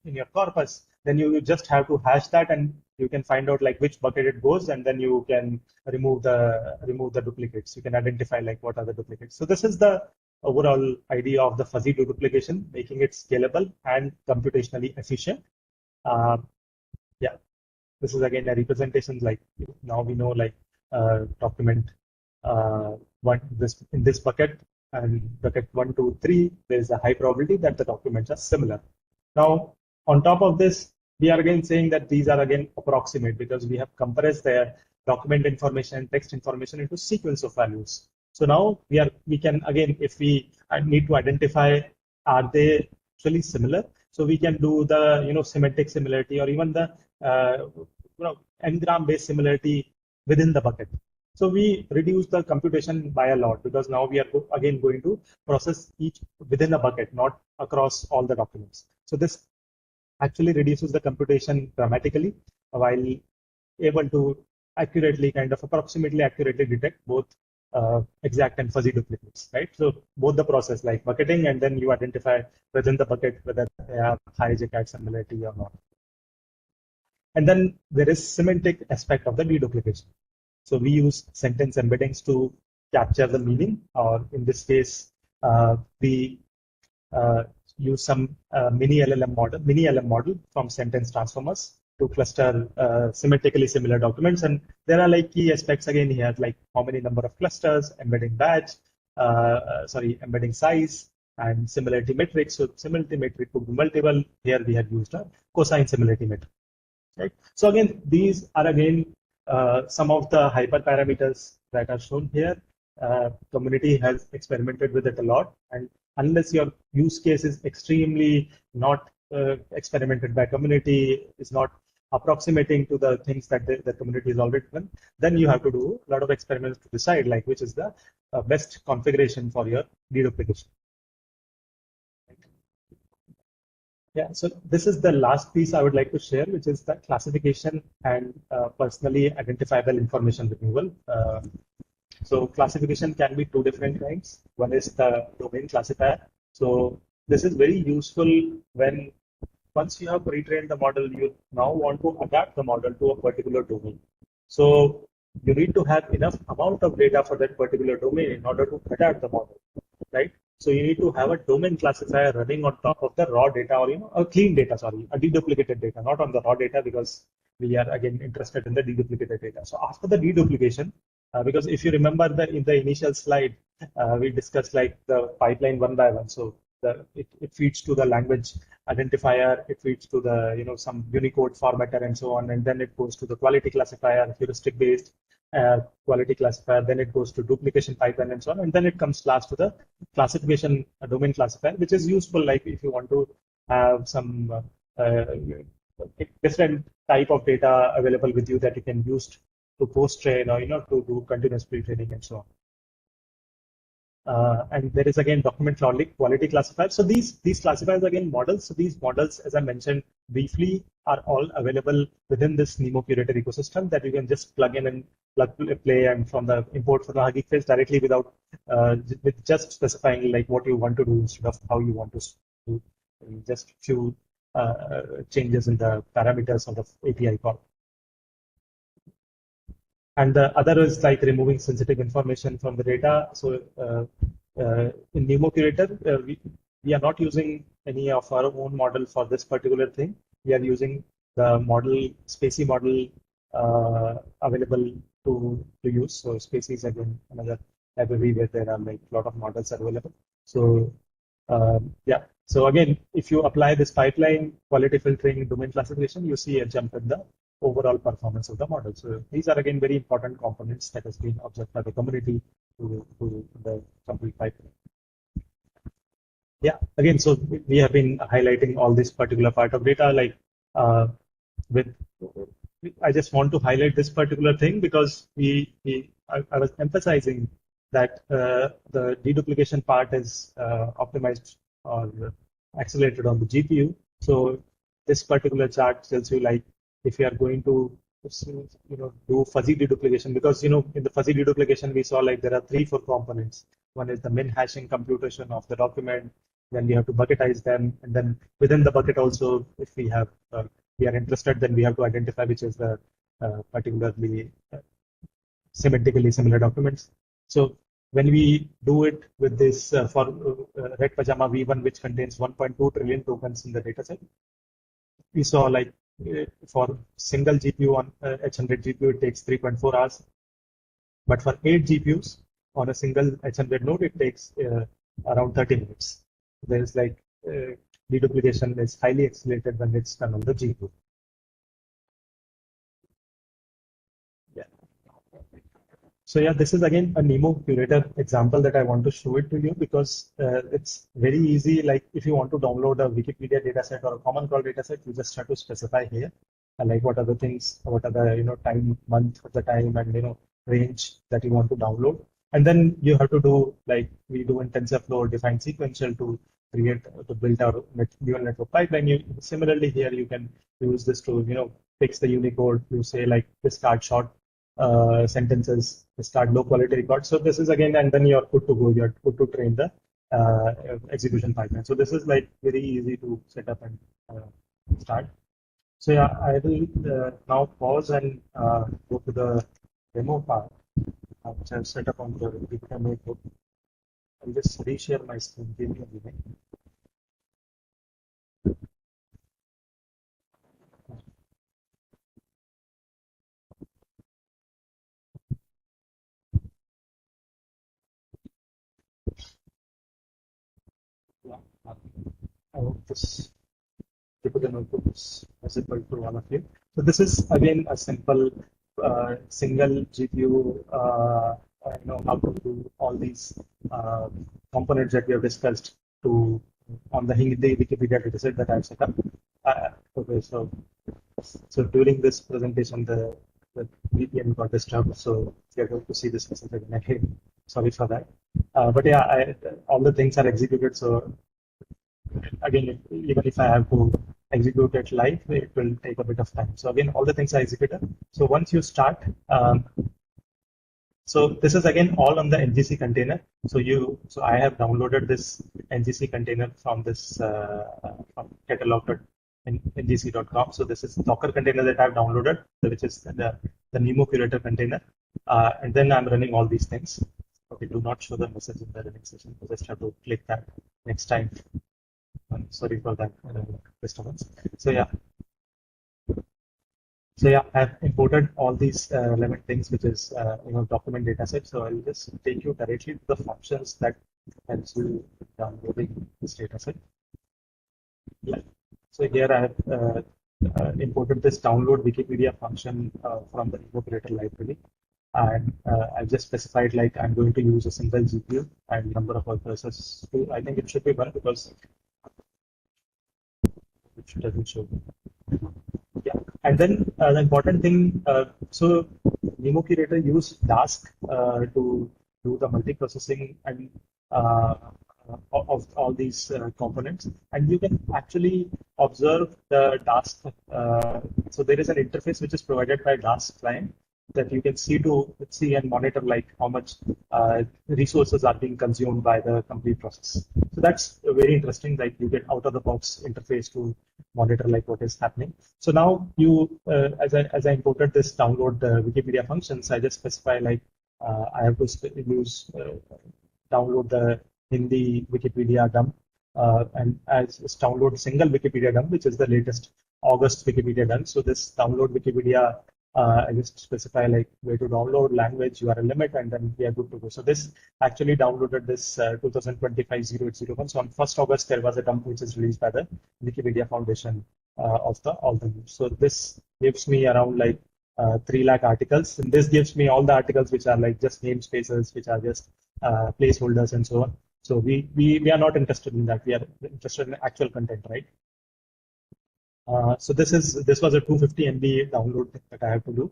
in your corpus, then you just have to hash that, and you can find out like which bucket it goes, and then you can remove the duplicates. You can identify like what are the duplicates. So this is the overall idea of the fuzzy deduplication, making it scalable and computationally efficient. Yeah, this is again a representation. Like now we know like document one in this bucket and bucket 1, 2, 3. There is a high probability that the documents are similar. Now, on top of this, we are again saying that these are again approximate because we have compressed their document information, text information into sequence of values. So now we can again, if we need to identify are they actually similar, so we can do the semantic similarity or even the n-gram based similarity within the bucket. So we reduce the computation by a lot because now we are again going to process each within a bucket, not across all the documents. So this actually reduces the computation dramatically while able to accurately, kind of approximately accurately detect both exact and fuzzy duplicates, right? So both the process like bucketing, and then you identify within the bucket whether they have high JCAT similarity or not. And then there is semantic aspect of the deduplication. So we use sentence embeddings to capture the meaning, or in this case, we use some mini LLM model from sentence transformers to cluster semantically similar documents. And there are like key aspects again here, like how many number of clusters, embedding batch, embedding size, and similarity metrics. So similarity metric could be multiple. Here we have used a cosine similarity metric. Right. So again, these are again some of the hyperparameters that are shown here. Community has experimented with it a lot, and unless your use case is extremely not experimented by community, is not approximating to the things that the community is already done, then you have to do a lot of experiments to decide like which is the best configuration for your deduplication. Yeah, so this is the last piece I would like to share, which is the classification and personally identifiable information removal. So classification can be two different kinds. One is the domain classifier. So this is very useful when once you have pre-trained the model, you now want to adapt the model to a particular domain. So you need to have enough amount of data for that particular domain in order to adapt the model, right? So you need to have a domain classifier running on top of the raw data, or a clean data, sorry, a deduplicated data, not on the raw data, because we are again interested in the deduplicated data. So after the deduplication, because if you remember in the initial slide, we discussed like the pipeline one by one. So it feeds to the language identifier, it feeds to the some Unicode formatter and so on, and then it goes to the quality classifier, heuristic based quality classifier, then it goes to duplication pipeline and so on, and then it comes last to the classification domain classifier, which is useful like if you want to have some different type of data available with you that you can use to post-train or to do continuous pre-training and so on. And there is again document quality classifier. So these classifiers are again models. So these models, as I mentioned briefly, are all available within this NeMo Curator ecosystem that you can just plug in and play and from the import from the Hugging Face directly without with just specifying like what you want to do instead of how you want to do, just few changes in the parameters of the API call. And the other is like removing sensitive information from the data. So in NeMo Curator, we are not using any of our own model for this particular thing. We are using the model, Spacey model available to use. So Spacey is again another library where there are like a lot of models available. So yeah. So again, if you apply this pipeline, quality filtering, domain classification, you see a jump in the overall performance of the model. So these are again very important components that has been observed by the community to the complete pipeline. Yeah, again, so we have been highlighting all this particular part of data. Like I just want to highlight this particular thing because I was emphasizing that the deduplication part is optimized or accelerated on the GPU. So this particular chart tells you like if you are going to do fuzzy deduplication, because in the fuzzy deduplication we saw like there are 3-4 components. One is the min hashing computation of the document, then we have to bucketize them, and then within the bucket also, if we have we are interested, then we have to identify which is the particularly semantically similar documents. So when we do it with this for Red Pajama V1, which contains 1.2 trillion tokens in the dataset, we saw like for single GPU on H100 GPU, it takes 3.4 hours. But for 8 GPUs on a single H100 node, it takes around 30 minutes. There's like deduplication is highly accelerated when it's done on the GPU. Yeah. So yeah, this is again a NeMo Curator example that I want to show it to you, because it's very easy. Like if you want to download a Wikipedia dataset or a Common Crawl dataset, you just have to specify here, like what are the things, what are the time, month of the time, and range that you want to download. And then you have to do like we do in TensorFlow, define sequential to build our neural network pipeline. Similarly here you can use this to fix the Unicode. You say like discard short sentences, start low quality records. So this is again, and then you're good to go. You're good to train the execution pipeline. So this is like very easy to set up and start. So yeah, I will now pause and go to the demo part, which I've set up on the GitHub notebook. I'll just reshare my screen. Give me a minute. I hope this Jupyter notebook is visible to all of you. So this is again a simple single GPU, how to do all these components that we have discussed on the Hindi Wikipedia dataset that I've set up. Okay, so during this presentation, the VPN got disturbed, so you're going to see this message again. Sorry for that. But yeah, all the things are executed. So again, even if I have to execute it live, it will take a bit of time. So again, all the things are executed. So once you start, so this is again all on the NGC container. So I have downloaded this NGC container from this from catalog.ngc.com. So this is Docker container that I've downloaded, which is the NeMo Curator container, and then I'm running all these things. Okay, do not show the message in the running session. You just have to click that next time. Sorry for that disturbance. So yeah, I've imported all these relevant things, which is document dataset. So I'll just take you directly to the functions that helps you downloading this dataset. Yeah. So here I have imported this download Wikipedia function from the NeMo Curator library. And I've just specified like I'm going to use a single GPU and number of workers. I think it should be one, because it doesn't show. Yeah, and then the important thing, so NeMo Curator use Dask to do the multiprocessing and of all these components, and you can actually observe the Dask. So there is an interface which is provided by Dask client that you can see and monitor like how much resources are being consumed by the complete process. So that's very interesting. Like you get out of the box interface to monitor like what is happening. So now as I imported this download Wikipedia functions, I just specify like I have to download the Hindi Wikipedia dump and as download single Wikipedia dump, which is the latest August Wikipedia dump. So this download Wikipedia, I just specify like where to download, language, URL limit, and then we are good to go. So this actually downloaded this 2025-0801. So on 1st August, there was a dump which is released by the Wikipedia Foundation of all the news. So this gives me around like 3 lakh articles. And this gives me all the articles which are like just namespaces, which are just placeholders and so on. So we are not interested in that. We are interested in actual content, right? So this was a 250 MB download that I have to do,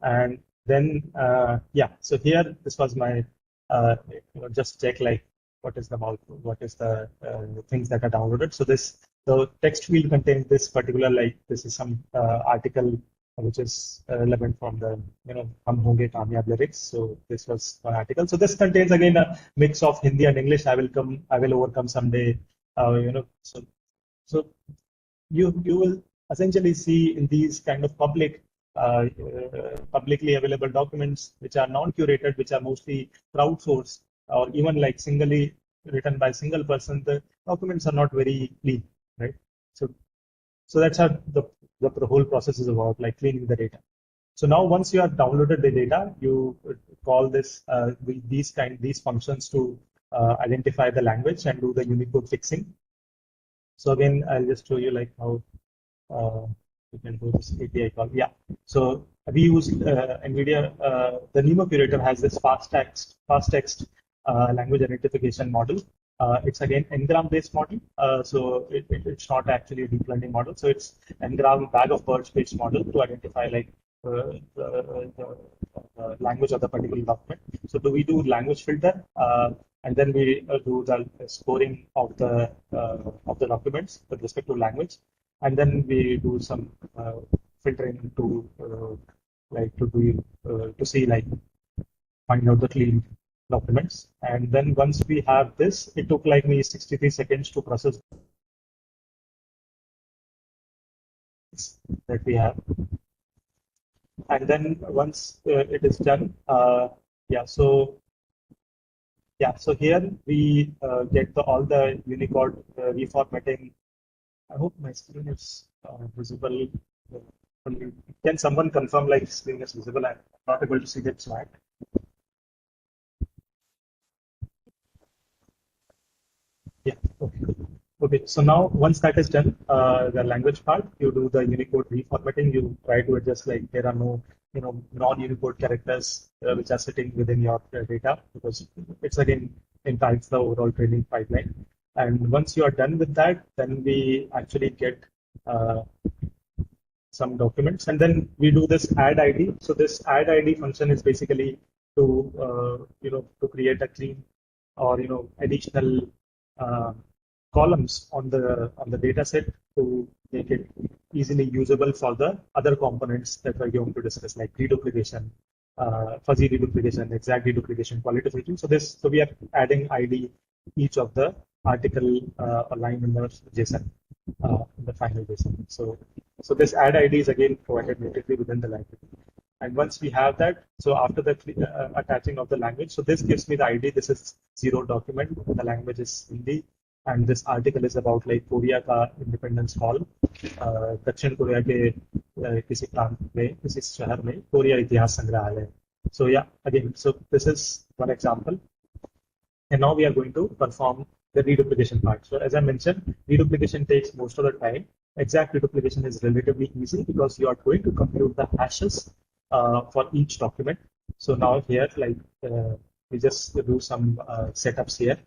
and then yeah. So here this was my just check like what is the things that are downloaded. So the text field contains this particular, like this is some article which is relevant from the Hum Honge Kamyab lyrics. So this was one article. So this contains again a mix of Hindi and English. I will overcome someday. So you will essentially see in these kind of publicly available documents which are non-curated, which are mostly crowdsourced, or even like singly written by a single person, the documents are not very clean, right? So that's how the whole process is about, like cleaning the data. So now once you have downloaded the data, you call these functions to identify the language and do the Unicode fixing. So again, I'll just show you like how you can do this API call. Yeah. So we use NVIDIA. The NeMo Curator has this fast text language identification model. It's again Ngram-based model. So it's not actually a deep learning model. So it's Ngram bag of birds-based model to identify like the language of the particular document. So we do language filter, and then we do the scoring of the documents with respect to language, and then we do some filtering to see like find out the clean documents. And then once we have this, it took like me 63 seconds to process that we have. And then once it is done, so here we get all the Unicode reformatting. I hope my screen is visible. Can someone confirm like screen is visible? I'm not able to see that slide. Yeah. Okay. Okay. So now once that is done, the language part, you do the Unicode reformatting. You try to adjust like there are no non-Unicode characters which are sitting within your data, because it's again impacts the overall training pipeline. And once you are done with that, then we actually get some documents, and then we do this add ID. So this add ID function is basically to to create a clean or additional columns on the data set to make it easily usable for the other components that we're going to discuss, like deduplication, fuzzy deduplication, exact deduplication, quality filtering. So we are adding ID each of the article or line in the JSON in the final JSON. So this add ID is again provided natively within the language. And once we have that, so after the attaching of the language, so this gives me the ID. This is 0 document. The language is Hindi, and this article is about like Korea का independence hall, दक्षिण Korea के किसी प्रांत में, किसी शहर में Korea इतिहास संग्रहालय. So yeah, again, so this is one example. And now we are going to perform the reduplication part. So as I mentioned, reduplication takes most of the time. Exact reduplication is relatively easy because you are going to compute the hashes for each document. So now here, like we just do some setups here,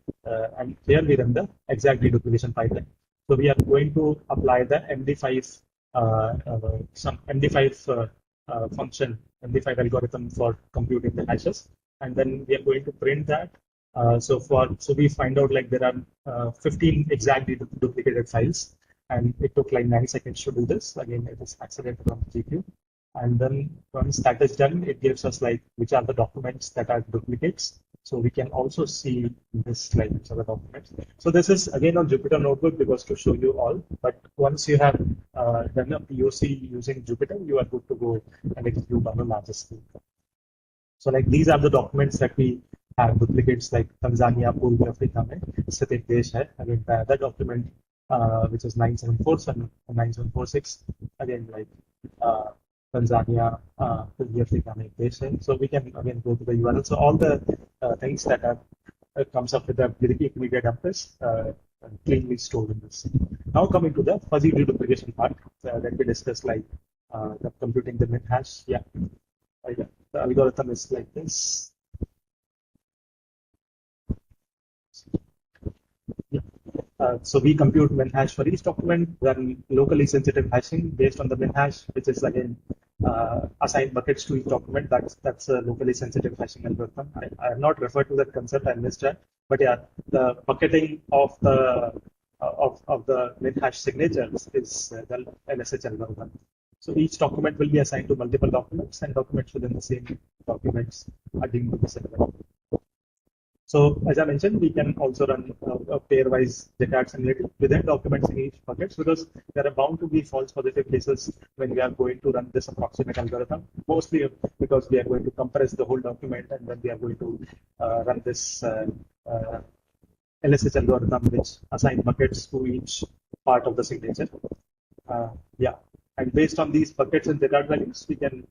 and here we run the exact reduplication pipeline. So we are going to apply the MD5 some MD5 function, MD5 algorithm for computing the hashes, and then we are going to print that. So we find out like there are 15 exactly duplicated files, and it took like 9 seconds to do this. Again, it is accelerated on the GPU. And then once that is done, it gives us like which are the documents that are duplicates. So we can also see this like which are the documents. So this is again on Jupyter Notebook because to show you all. But once you have done a POC using Jupyter, you are good to go and execute on a larger scale. So like these are the documents that we have duplicates, like Tanzania, Pune, Africa mein स्थित एक देश है. Again, the other document which is 9747 and 9746, again like Tanzania, Africa mein एक देश है. So we can again go to the URL. So all the things that are comes up with the Wikipedia dump is cleanly stored in this. Now coming to the fuzzy deduplication part that we discussed, like the computing the min hash. Yeah. The algorithm is like this. Yeah. So we compute min hash for each document, then locally sensitive hashing based on the min hash, which is again assign buckets to each document. That's a locally sensitive hashing algorithm. I have not referred to that concept. I missed that. But yeah, the bucketing of the min hash signatures is the LSH algorithm. So each document will be assigned to multiple documents, and documents within the same documents are deemed to be similar. So as I mentioned, we can also run a pairwise data similarity within documents in each buckets, because there are bound to be false positive cases when we are going to run this approximate algorithm, mostly because we are going to compress the whole document, and then we are going to run this LSH algorithm, which assign buckets to each part of the signature. Yeah, and based on these buckets and data values, we can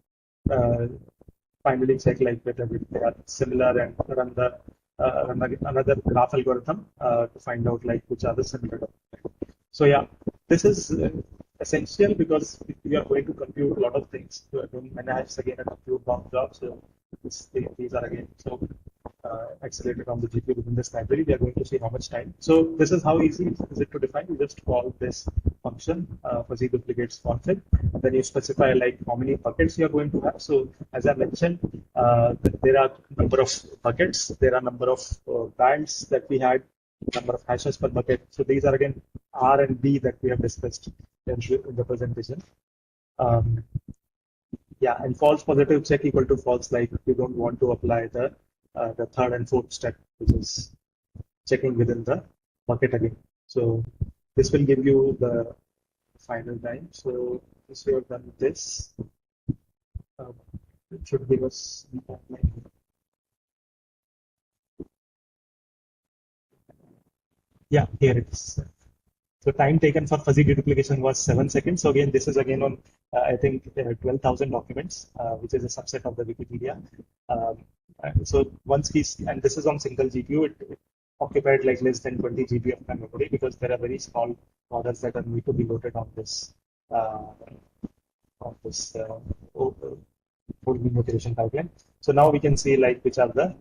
finally check like whether they are similar and run the another graph algorithm to find out like which are the similar. So yeah, this is essential because we are going to compute a lot of things. Manage again a compute bound job. So these are again so accelerated on the GPU within this library. We are going to see how much time. So this is how easy is it to define. You just call this function fuzzy duplicates config. Then you specify like how many buckets you are going to have. So as I mentioned, there are number of buckets. There are number of bands that we had, number of hashes per bucket. So these are again R and B that we have discussed in the presentation. Yeah, and false positive check equal to false, like you don't want to apply the third and fourth step, which is checking within the bucket again. So this will give you the final time. So once we have done this, it should give us the timeline. Yeah, here it is. So time taken for fuzzy deduplication was 7 seconds. So again, this is again on, I think, 12,000 documents, which is a subset of the Wikipedia. So once we, and this is on single GPU, it occupied like less than 20 GB of memory, because there are very small models that are need to be loaded on this full NeMo Curation pipeline. So now we can see like which are the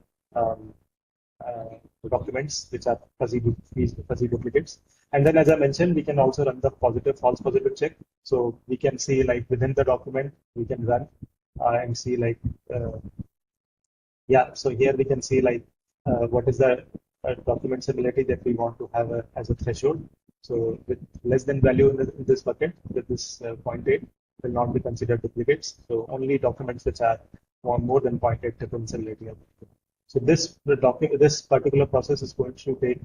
documents which are fuzzy duplicates. And then, as I mentioned, we can also run the false positive check. So we can see like within the document, we can run and see like, yeah, so here we can see like what is the document similarity that we want to have as a threshold. So with less than value in this bucket, with this 0.8 will not be considered duplicates. So only documents which are more than 0.8 triple similarity. So this particular process is going to take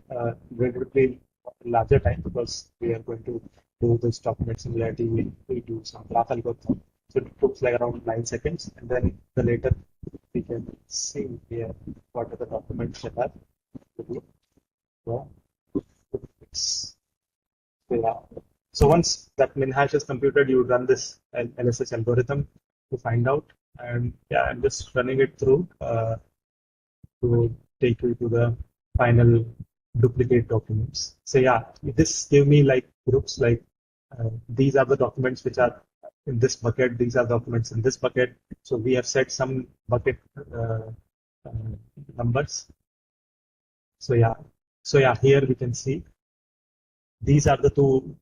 relatively larger time, because we are going to do this document similarity. We do some graph algorithm. So it takes like around 9 seconds, and then later we can see here what are the documents that are. Yeah. So once that min hash is computed, you run this LSH algorithm to find out. And yeah, I'm just running it through to take you to the final duplicate documents. So yeah, this gave me like groups, like these are the documents which are in this bucket, these are documents in this bucket. So we have set some bucket numbers. So yeah, here we can see these are the two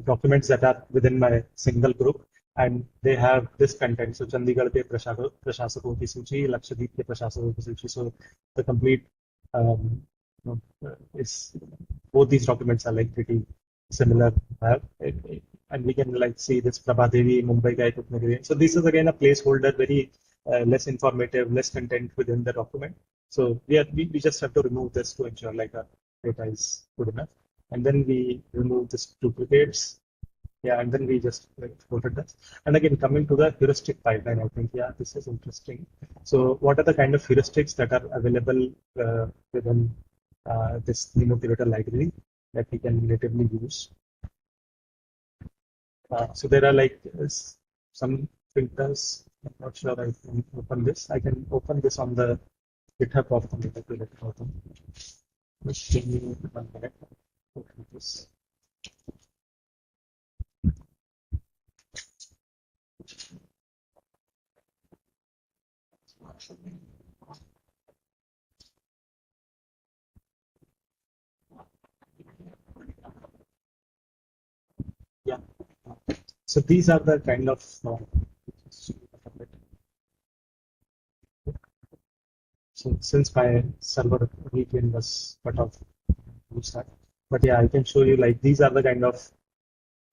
documents that are within my single group, and they have this content. So Chandigarh ke prashasako ki सूची, Lakshadweep ke prashasako ki सूची. So the complete is both these documents are like pretty similar. And we can like see this Prabhadevi Mumbai guy. So this is again a placeholder, very less informative, less content within the document. So we just have to remove this to ensure like our data is good enough. And then we remove this duplicates. Yeah, and then we just like exported this. And again, coming to the heuristic pipeline, I think, yeah, this is interesting. So what are the kind of heuristics that are available within this NeMo Curator library that we can natively use? So there are like some filters. I'm not sure I can open this. I can open this on the GitHub of the NeMo Curator. Just give me 1 minute. Open this. Yeah. So these are the kind of so since my server VPN was cut off, but yeah, I can show you like these are the kind of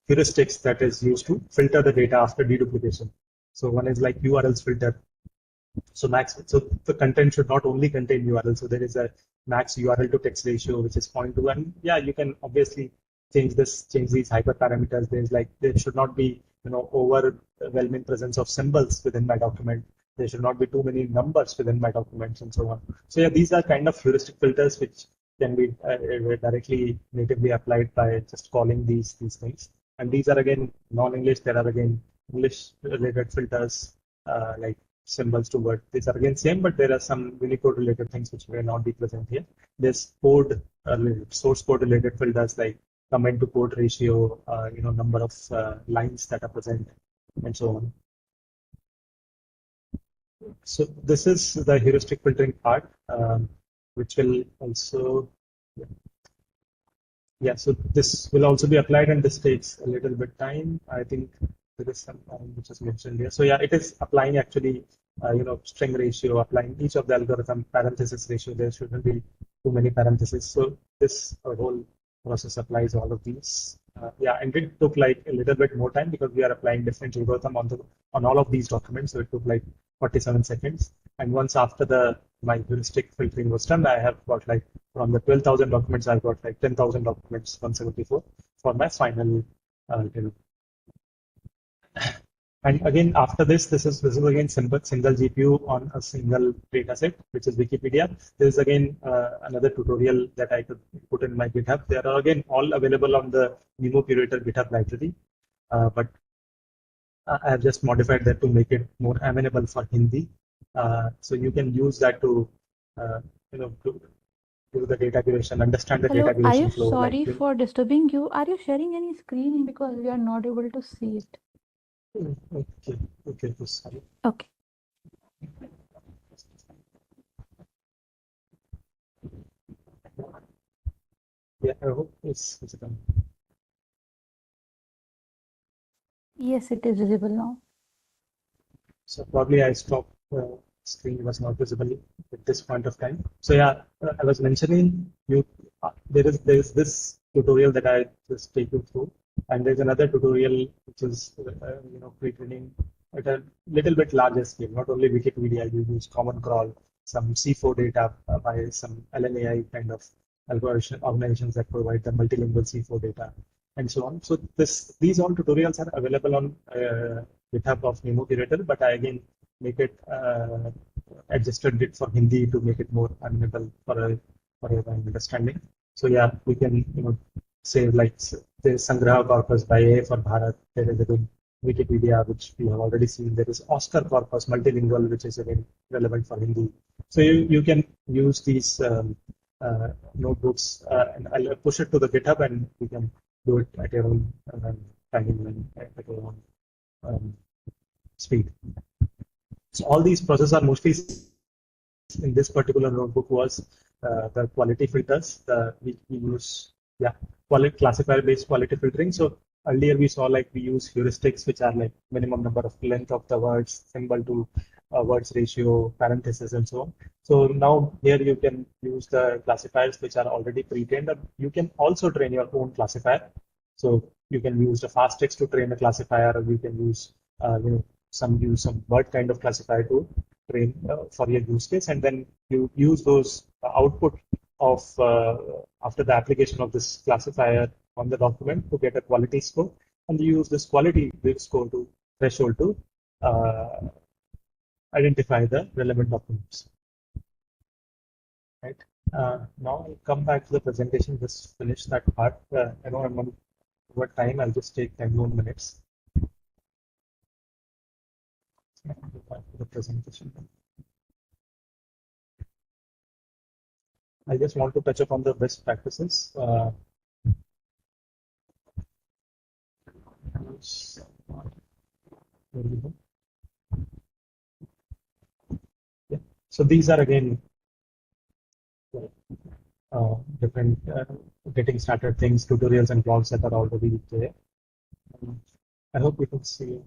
heuristics that is used to filter the data after deduplication. So one is like URLs filter. So the content should not only contain URL. So there is a max URL to text ratio, which is 0.2. And yeah, you can obviously change these hyperparameters. There should not be, overwhelming presence of symbols within my document. There should not be too many numbers within my documents and so on. So yeah, these are kind of heuristic filters which can be directly natively applied by just calling these things. And these are again non-English. There are again English-related filters like symbols to word. These are again same, but there are some Unicode related things which may not be present here. There's code, source code related filters like comment to code ratio, number of lines that are present, and so on. So this is the heuristic filtering part, which will also, yeah. So this will also be applied, and this takes a little bit time. I think there is some time which is mentioned here. So yeah, it is applying actually, string ratio, applying each of the algorithm parenthesis ratio. There shouldn't be too many parentheses. So this whole process applies all of these. Yeah, and it took like a little bit more time because we are applying different algorithm on all of these documents. So it took like 47 seconds. And once after my heuristic filtering was done, I have got like from the 12,000 documents, I've got like 10,000 documents, 174 for my final. And again, after this is again single GPU on a single dataset, which is Wikipedia. There is again another tutorial that I could put in my GitHub. They are again all available on the NeMo Curator GitHub library, but I have just modified that to make it more amenable for Hindi. So you can use that to, to do the data curation, understand the data Hello, are curation you flow. sorry for disturbing you? Are you sharing any screen because we are not able to see it? Okay, sorry. Okay. Yeah, I hope it's done. Yes, it is visible now. So probably I stopped. Screen was not visible at this point of time. So yeah, I was mentioning there is this tutorial that I just take you through, and there's another tutorial which is pre-training at a little bit larger scale. Not only Wikipedia, you use Common Crawl, some C4 data by some LLAI kind of organizations that provide the multilingual C4 data and so on. So these all tutorials are available on GitHub of NeMo Curator, but I again make it adjusted it for Hindi to make it more amenable for everyone understanding. So yeah, we can say like there's Sangraha corpus by A for Bharat. There is again Wikipedia, which we have already seen. There is Oscar corpus multilingual, which is again relevant for Hindi. So you can use these notebooks and I'll push it to the GitHub, and you can do it at your own time and at your own speed. So all these processes are mostly in this particular notebook was the quality filters. We use classifier based quality filtering. So earlier we saw like we use heuristics, which are like minimum number of length of the words, symbol to words ratio, parentheses, and so on. So now here you can use the classifiers which are already pre-trained. You can also train your own classifier. So you can use the fast text to train a classifier, or you can use some word kind of classifier to train for your use case, and then you use those output of after the application of this classifier on the document to get a quality score, and you use this quality score to threshold to identify the relevant documents. Right. Now I'll come back to the presentation. Just finish that part. I know I'm on over time. I'll just take 10 more minutes. Go back to the presentation. I just want to touch upon the best practices. Yeah. So these are again different getting started things, tutorials and blogs that are already there. I hope you can see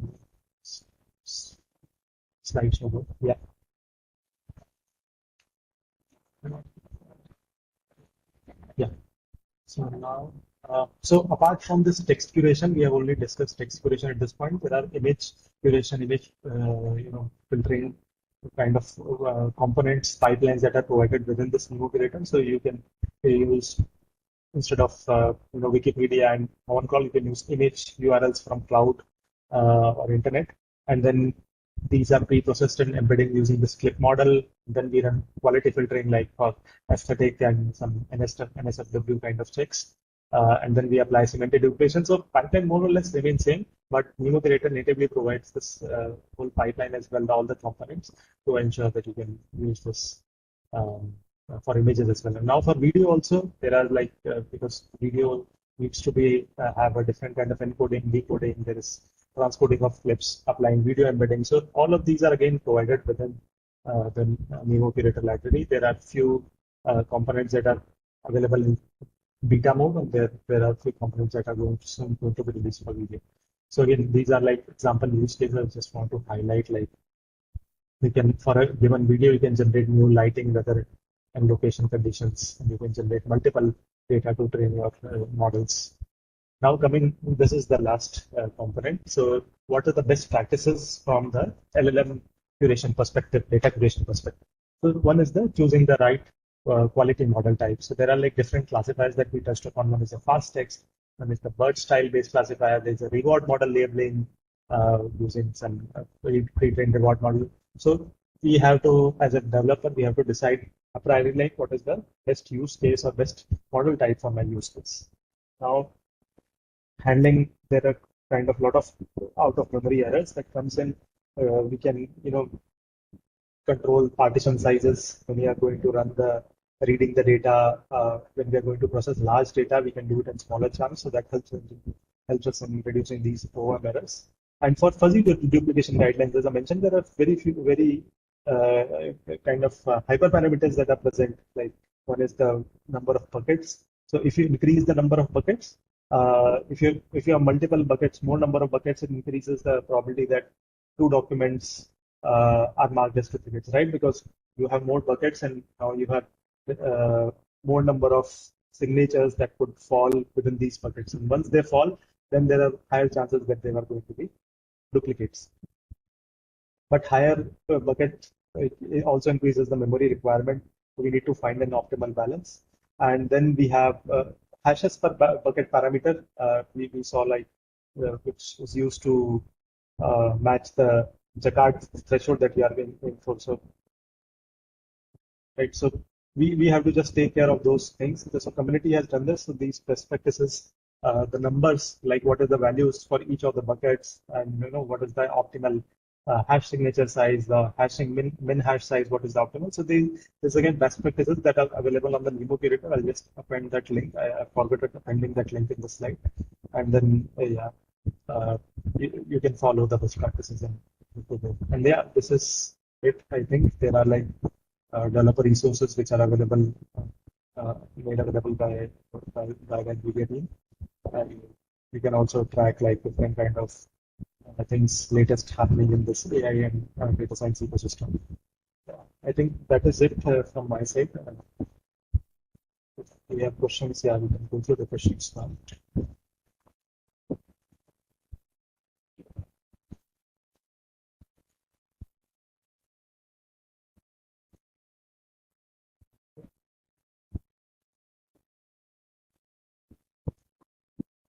slideshow. Yeah. Yeah. So now So apart from this text curation, we have only discussed text curation at this point. There are image curation, image filtering kind of components, pipelines that are provided within this NeMo Curator. So you can use, instead of Wikipedia and OneCall, you can use image URLs from cloud or internet, and then these are pre-processed and embedding using this clip model. Then we run quality filtering like for aesthetic and some NSFW kind of checks. And then we apply semantic duplication. So pipeline more or less remains same, but NeMo Curator natively provides this whole pipeline as well, all the components to ensure that you can use this for images as well. And now for video also, there are like, because video needs to be have a different kind of encoding, decoding, there is transcoding of clips, applying video embedding. So all of these are again provided within the NeMo Curator library. There are few components that are available in beta mode, and there are few components that are soon going to be released for video. So again, these are like example use cases. I just want to highlight, like we can, for a given video, you can generate new lighting, weather, and location conditions, and you can generate multiple data to train your models. Now this is the last component. So what are the best practices from the LLM curation perspective, data curation perspective? So one is the choosing the right quality model type. So there are like different classifiers that we touched upon. One is a fast text, one is the BERT style based classifier. There's a reward model labeling using some pre-trained reward model. So we have to, as a developer, we have to decide a priori, like what is the best use case or best model type for my use case. Now, handling, there are kind of lot of out of memory errors that comes in. We can control partition sizes when we are going to run the reading the data. When we are going to process large data, we can do it in smaller chunks, so that helps us in reducing these OM errors. And for fuzzy duplication guidelines, as I mentioned, there are very kind of hyperparameters that are present. Like one is the number of buckets. So if you increase the number of buckets, if you have multiple buckets, more number of buckets, it increases the probability that two documents are marked as duplicates, right? Because you have more buckets, and now you have more number of signatures that could fall within these buckets. And once they fall, then there are higher chances that they are going to be duplicates. But higher bucket, it also increases the memory requirement. So we need to find an optimal balance. And then we have hashes per bucket parameter. We saw like which is used to match the Jaccard threshold that we are going for. So, right. So we have to just take care of those things. So community has done this. So these best practices, the numbers, like what is the values for each of the buckets, and what is the optimal hash signature size, the hashing min hash size, what is the optimal. So there's again best practices that are available on the NeMo Curator. I'll just append that link. I forgot appending that link in the slide, and then you can follow the best practices and yeah, this is it. I think there are like developer resources which are available, made available by the NVIDIA team, and you can also track like different kind of things latest happening in this AI and data science ecosystem. I think that is it from my side. If we have questions, yeah, we can go through the questions now.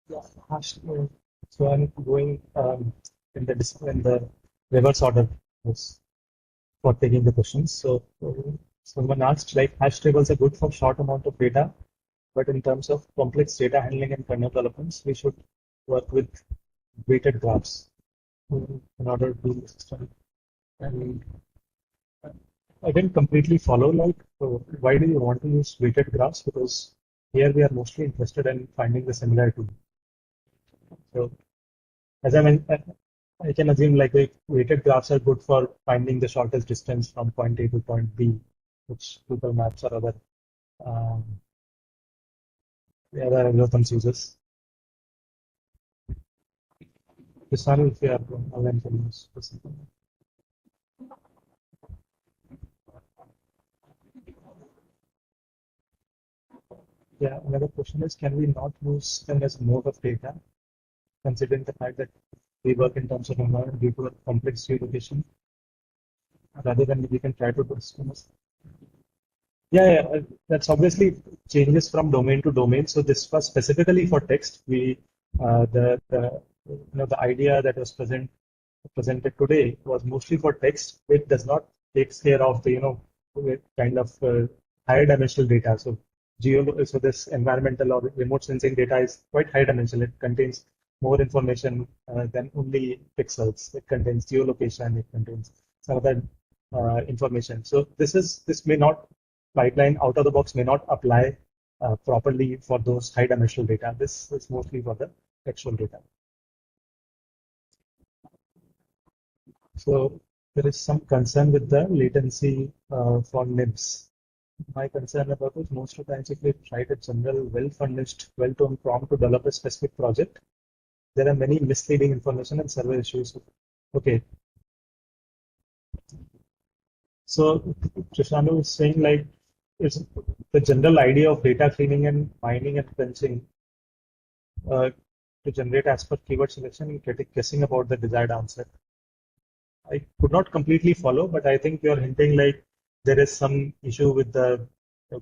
Yeah, so I'm going in the reverse order for taking the questions. So someone asked, like, hash tables are good for short amount of data, but in terms of complex data handling and kernel developments, we should work with weighted graphs in order to build the system. And I didn't completely follow, like, why do you want to use weighted graphs? Because here we are mostly interested in finding the similarity. So as I mentioned, I can assume like weighted graphs are good for finding the shortest distance from point A to point B, which Google Maps or other algorithms uses. Vishal, if you are online, can use this. Yeah, another question is, can we not use them as mode of data, considering the fact that we work in terms of environment due to a complex geolocation, rather than we can try to do this? Yeah, that's obviously changes from domain to domain. So this was specifically for text. We the idea that was presented today was mostly for text. It does not takes care of the kind of higher dimensional data. So this environmental or remote sensing data is quite high dimensional. It contains more information than only pixels. It contains geolocation. It contains some other information. So this may not pipeline out of the box may not apply properly for those high dimensional data. This is mostly for the textual data. So there is some concern with the latency for NIMs. My concern about it, most of the times if we write a general, well-furnished, well-toned prompt to develop a specific project, there are many misleading information and server issues. Okay. So Trishanu is saying like it's the general idea of data cleaning and mining and crunching to generate as per keyword selection and guessing about the desired answer. I could not completely follow, but I think you're hinting like there is some issue with the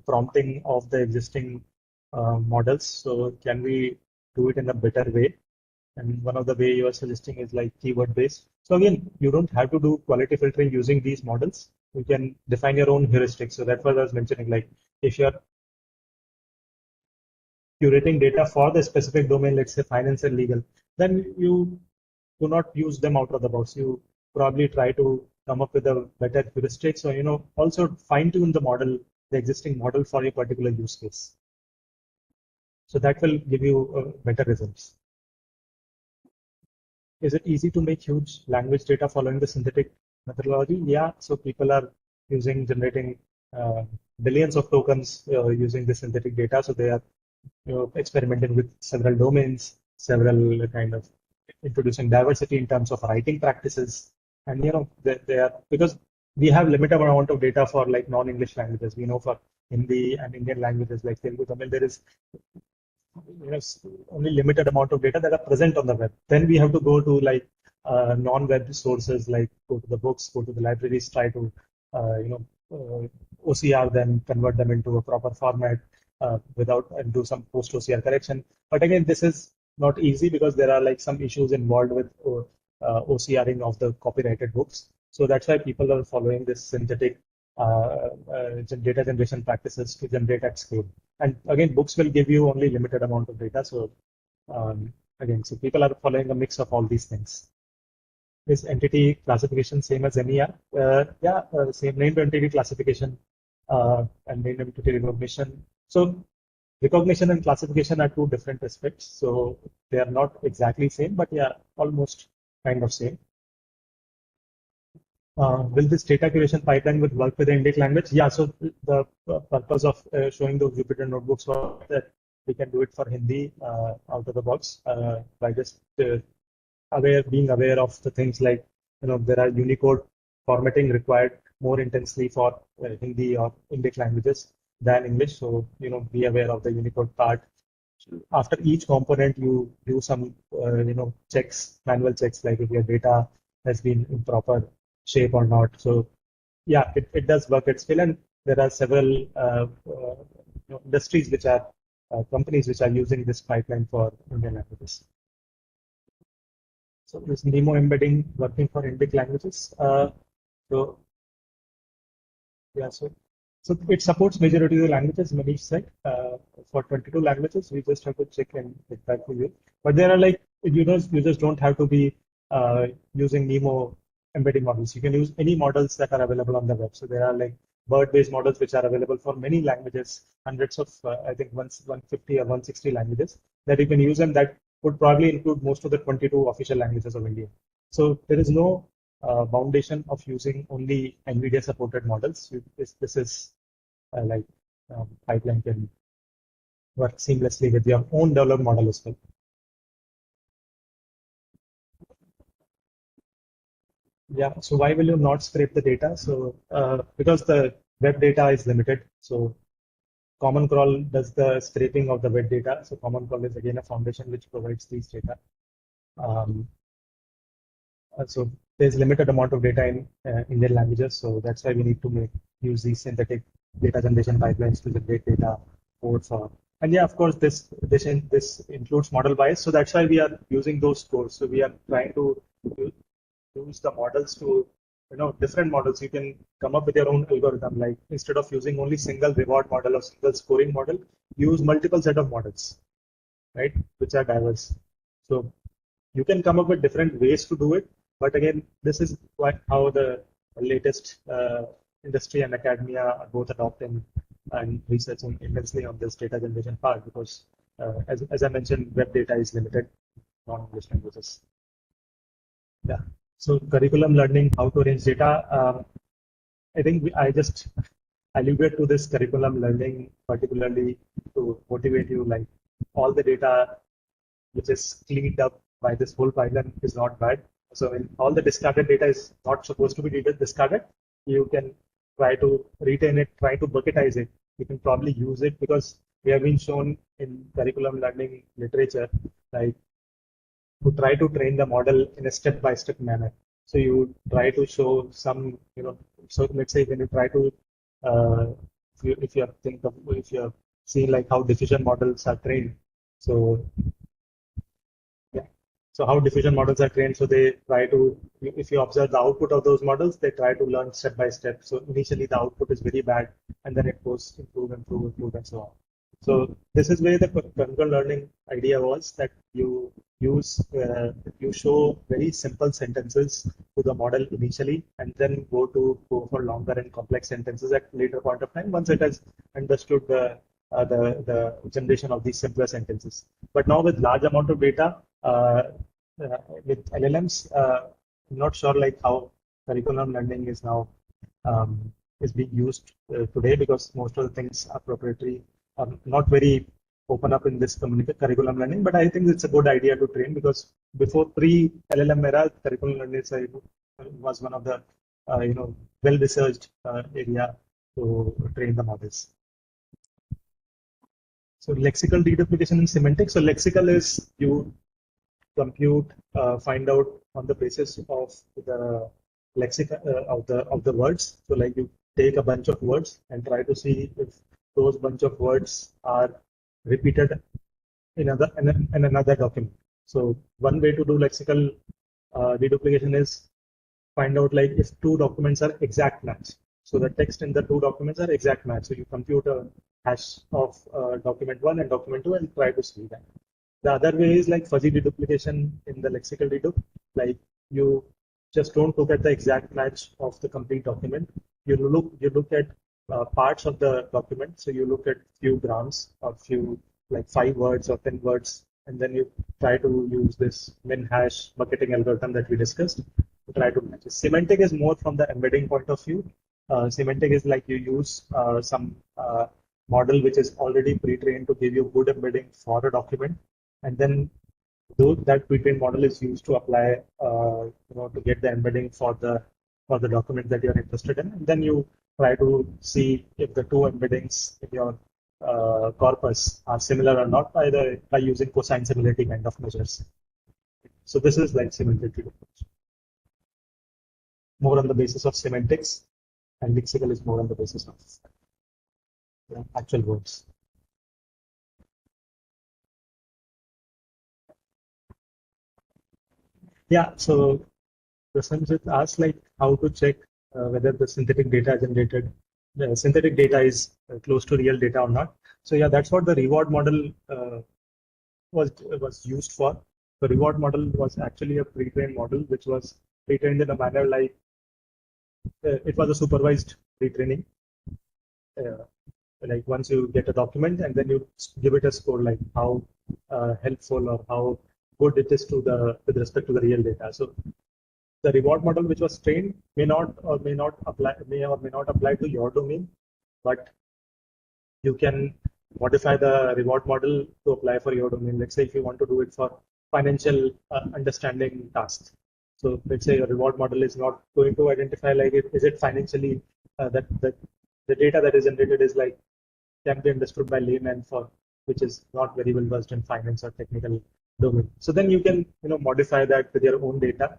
prompting of the existing models. So can we do it in a better way? And one of the way you are suggesting is like keyword based. So again, you don't have to do quality filtering using these models. You can define your own heuristics. So that's what I was mentioning. Like if you're curating data for the specific domain, let's say finance and legal, then you do not use them out of the box. You probably try to come up with a better heuristic. So, also fine tune the model, the existing model for a particular use case. So that will give you better results. Is it easy to make huge language data following the synthetic methodology? Yeah, so people are generating billions of tokens using the synthetic data. So they are experimenting with several domains, several kind of introducing diversity in terms of writing practices. And they are, because we have limited amount of data for like non-English languages. We know for Hindi and Indian languages like Telugu, Tamil, there is only limited amount of data that are present on the web. Then we have to go to like non-web sources, like go to the books, go to the libraries, try to OCR them, convert them into a proper format without and do some post OCR correction. But again, this is not easy because there are like some issues involved with OCRing of the copyrighted books. So that's why people are following this synthetic data generation practices to generate at scale. And again, books will give you only limited amount of data. So again, so people are following a mix of all these things. Is entity classification same as NER? Yeah, same named entity classification and named entity recognition. So recognition and classification are two different aspects. So they are not exactly same, but yeah, almost kind of same. Will this data curation pipeline would work with the Indic language? Yeah, so the purpose of showing those Jupyter notebooks was that we can do it for Hindi out of the box by just being aware of the things like, there are Unicode formatting required more intensely for Hindi or Indic languages than English. So, be aware of the Unicode part. After each component, you do some, checks, manual checks, like if your data has been in proper shape or not. So yeah, it does work at scale, and there are several industries which are companies which are using this pipeline for Indian languages. So is NeMo embedding working for Indic languages? So yeah, so it supports majority of the languages. Manish said for 22 languages, we just have to check and get back to you. But there are like users don't have to be using NeMo embedding models. You can use any models that are available on the web. So there are like bird-based models which are available for many languages, hundreds of I think 150 or 160 languages that you can use, and that would probably include most of the 22 official languages of India. So there is no foundation of using only NVIDIA supported models. This is like pipeline can work seamlessly with your own developed model as well. Yeah, so why will you not scrape the data? So because the web data is limited, so Common Crawl does the scraping of the wet data. So Common Crawl is again a foundation which provides these data. So there's limited amount of data in Indian languages, so that's why we need to use these synthetic data generation pipelines to generate data code for. And yeah, of course, this includes model bias, so that's why we are using those scores. So we are trying to use the models to, different models. You can come up with your own algorithm. Like instead of using only single reward model or single scoring model, use multiple set of models, right, which are diverse. So you can come up with different ways to do it. But again, this is how the latest industry and academia are both adopting and researching immensely on this data generation part, because as I mentioned, web data is limited non-English languages. Yeah. So curriculum learning, how to arrange data. I think I just alluded to this curriculum learning particularly to motivate you, like all the data which is cleaned up by this whole pipeline is not bad. So when all the discarded data is not supposed to be discarded, you can try to retain it, try to bucketize it. You can probably use it, because we have been shown in curriculum learning literature, like to try to train the model in a step-by-step manner. So you try to show some, so let's say when you try to, if you're seeing like how diffusion models are trained. So yeah, so how diffusion models are trained. So they try to, if you observe the output of those models, they try to learn step by step. So initially the output is very bad, and then it goes improve, and so on. So this is where the concurrent learning idea was, that you show very simple sentences to the model initially, and then go for longer and complex sentences at later point of time once it has understood the generation of these simpler sentences. But now with large amount of data, with LLMs, I'm not sure like how curriculum learning is now is being used today, because most of the things are proprietary, not very open up in this curriculum learning. But I think it's a good idea to train, because before pre-LLM era, curriculum learning was one of the well-researched area to train the models. So lexical deduplication and semantics. So lexical is you compute, find out on the basis of the lexica of the words. So like you take a bunch of words and try to see if those bunch of words are repeated in another document. So one way to do lexical deduplication is find out like if two documents are exact match. So the text in the two documents are exact match. So you compute a hash of document 1 and document 2 and try to see that. The other way is like fuzzy deduplication in the lexical dedup. Like you just don't look at the exact match of the complete document. You look at parts of the document. So you look at few grams or few, like 5 words or 10 words, and then you try to use this min hash bucketing algorithm that we discussed to try to match it. Semantic is more from the embedding point of view. Semantic is like you use some model which is already pre-trained to give you good embedding for a document, and then that pre-trained model is used to apply, to get the embedding for the document that you're interested in, and then you try to see if the two embeddings in your corpus are similar or not by using cosine similarity kind of measures. So this is like semantic deduplication, more on the basis of semantics, and lexical is more on the basis of actual words. Yeah, so Prasanjit asked like how to check whether the synthetic data synthetic data is close to real data or not. So yeah, that's what the reward model was used for. The reward model was actually a pre-trained model, which was pre-trained in a manner like it was a supervised pre-training. Like once you get a document and then you give it a score, like how helpful or how good it is with respect to the real data. So the reward model which was trained may or may not apply to your domain, but you can modify the reward model to apply for your domain. Let's say if you want to do it for financial understanding tasks. So let's say your reward model is not going to identify like is it financially that the data that is generated is like can be understood by layman for which is not very well versed in finance or technical domain. So then you can modify that with your own data,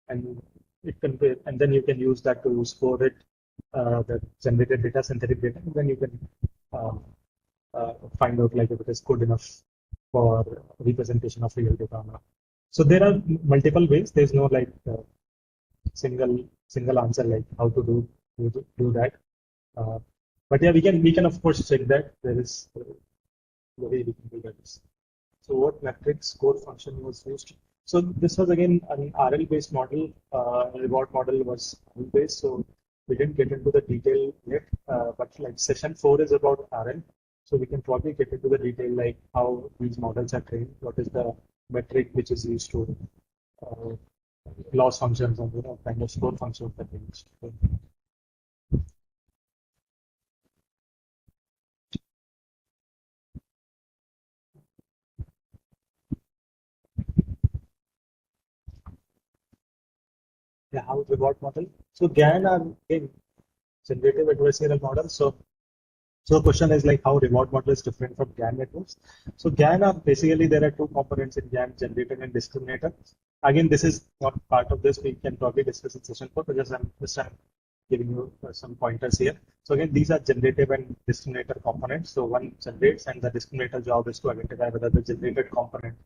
and it can be, and then you can use that to score it, the generated data, synthetic data, and then you can um, find out like if it is good enough for representation of real data or not. So there are multiple ways. There's no like single answer like how to do that. But yeah, we can of course check that there is the way we can do that. So what metric score function was used? So this was again an RL-based model. Reward model was RL-based, so we didn't get into the detail yet. But like session 4 is about RL, so we can probably get into the detail like how these models are trained, what is the metric which is used to uh, loss functions and kind of score functions that we use. Yeah, how reward model? So GAN are again generative adversarial models. So the question is like how reward model is different from GAN networks. So GAN are basically there are two components in GAN, generator and discriminator. Again, this is not part of this. We can probably discuss in session 4, but just I'm giving you some pointers here. So again, these are generative and discriminator components. So one generates, and the discriminator job is to identify whether the generated component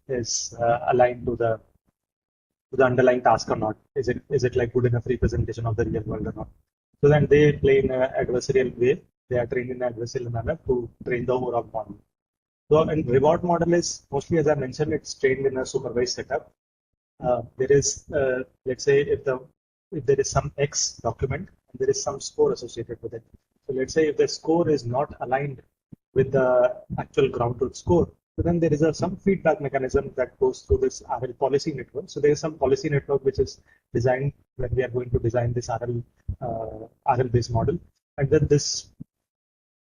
is aligned to the underlying task or not. Is it like good enough representation of the real world or not? So then they play in an adversarial way. They are trained in an adversarial manner to train the overall model. So and reward model is mostly, as I mentioned, it's trained in a supervised setup. There is, let's say, if there is some X document, and there is some score associated with it. So let's say if the score is not aligned with the actual ground truth score, so then there is some feedback mechanism that goes through this RL policy network. So there is some policy network which is designed when we are going to design this RL-based model, and then this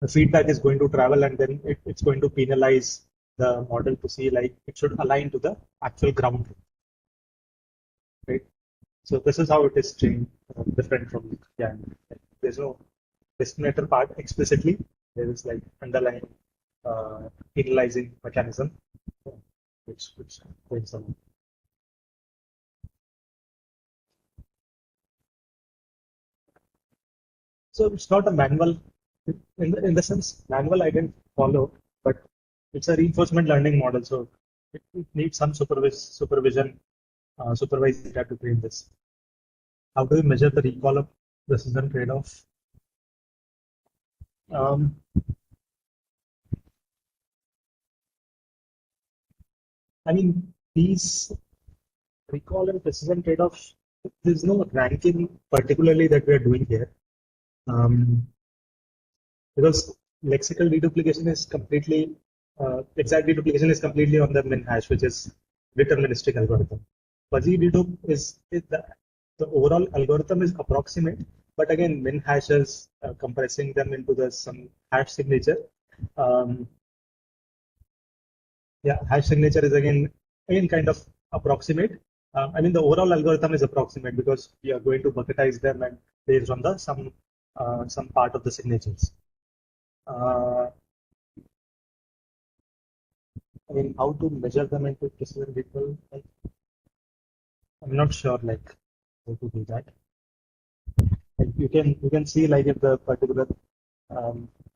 the feedback is going to travel, and then it's going to penalize the model to see like it should align to the actual ground truth, right? So this is how it is trained, different from GAN. There's no discriminator part explicitly. There is like underlying penalizing mechanism, which brings on. So it's not a manual in the sense manual I didn't follow, but it's a reinforcement learning model, so it needs some supervision, supervised data to train this. How do we measure the recall of precision trade-off? Um, I mean, these recall and precision trade-offs, there's no ranking particularly that we are doing here. Because lexical deduplication is completely, exact deduplication is completely on the min hash, which is deterministic algorithm. Fuzzy dedup is the overall algorithm is approximate, but again, min hashes, compressing them into some hash signature. Um, yeah, hash signature is again kind of approximate. I mean, the overall algorithm is approximate because we are going to bucketize them and based on the some part of the signatures. Uh, I mean, how to measure them into precision people? I'm not sure like how to do that. Like you can see like if the particular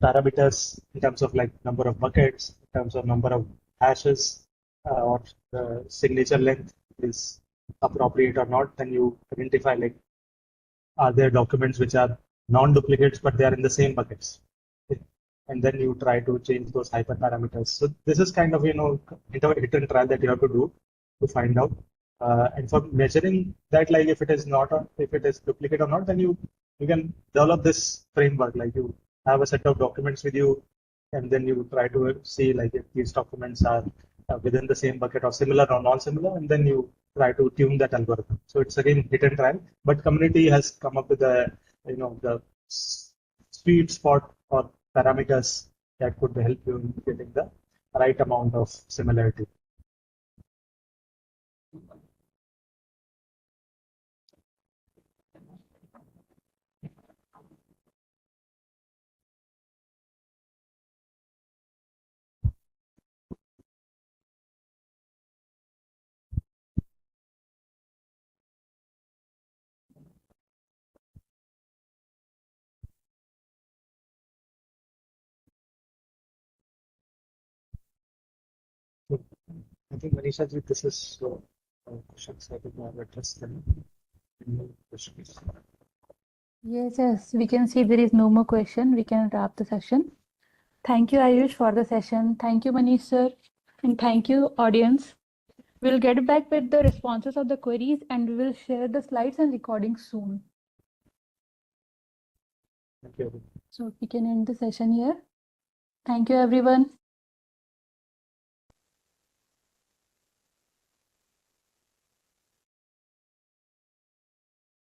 parameters in terms of like number of buckets, in terms of number of hashes, or the signature length is appropriate or not, then you identify like are there documents which are non-duplicates but they are in the same buckets, and then you try to change those hyperparameters. So this is kind of hit and trial that you have to do to find out. And for measuring that, like if it is not if it is duplicate or not, then you can develop this framework. Like you have a set of documents with you, and then you try to see like if these documents are within the same bucket or similar or non-similar, and then you try to tune that algorithm. So it's again hit and trial, but community has come up with the sweet spot or parameters that could help you in getting the right amount of similarity. I think Manisha ji, this is questions I think I have addressed them. Any questions? Yes, we can see there is no more question. We can wrap the session. Thank you, Ayush, for the session. Thank you, Manish sir. And thank you, audience. We'll get back with the responses of the queries and we will share the slides and recordings soon. Thank you. So we can end the session here. Thank you, everyone.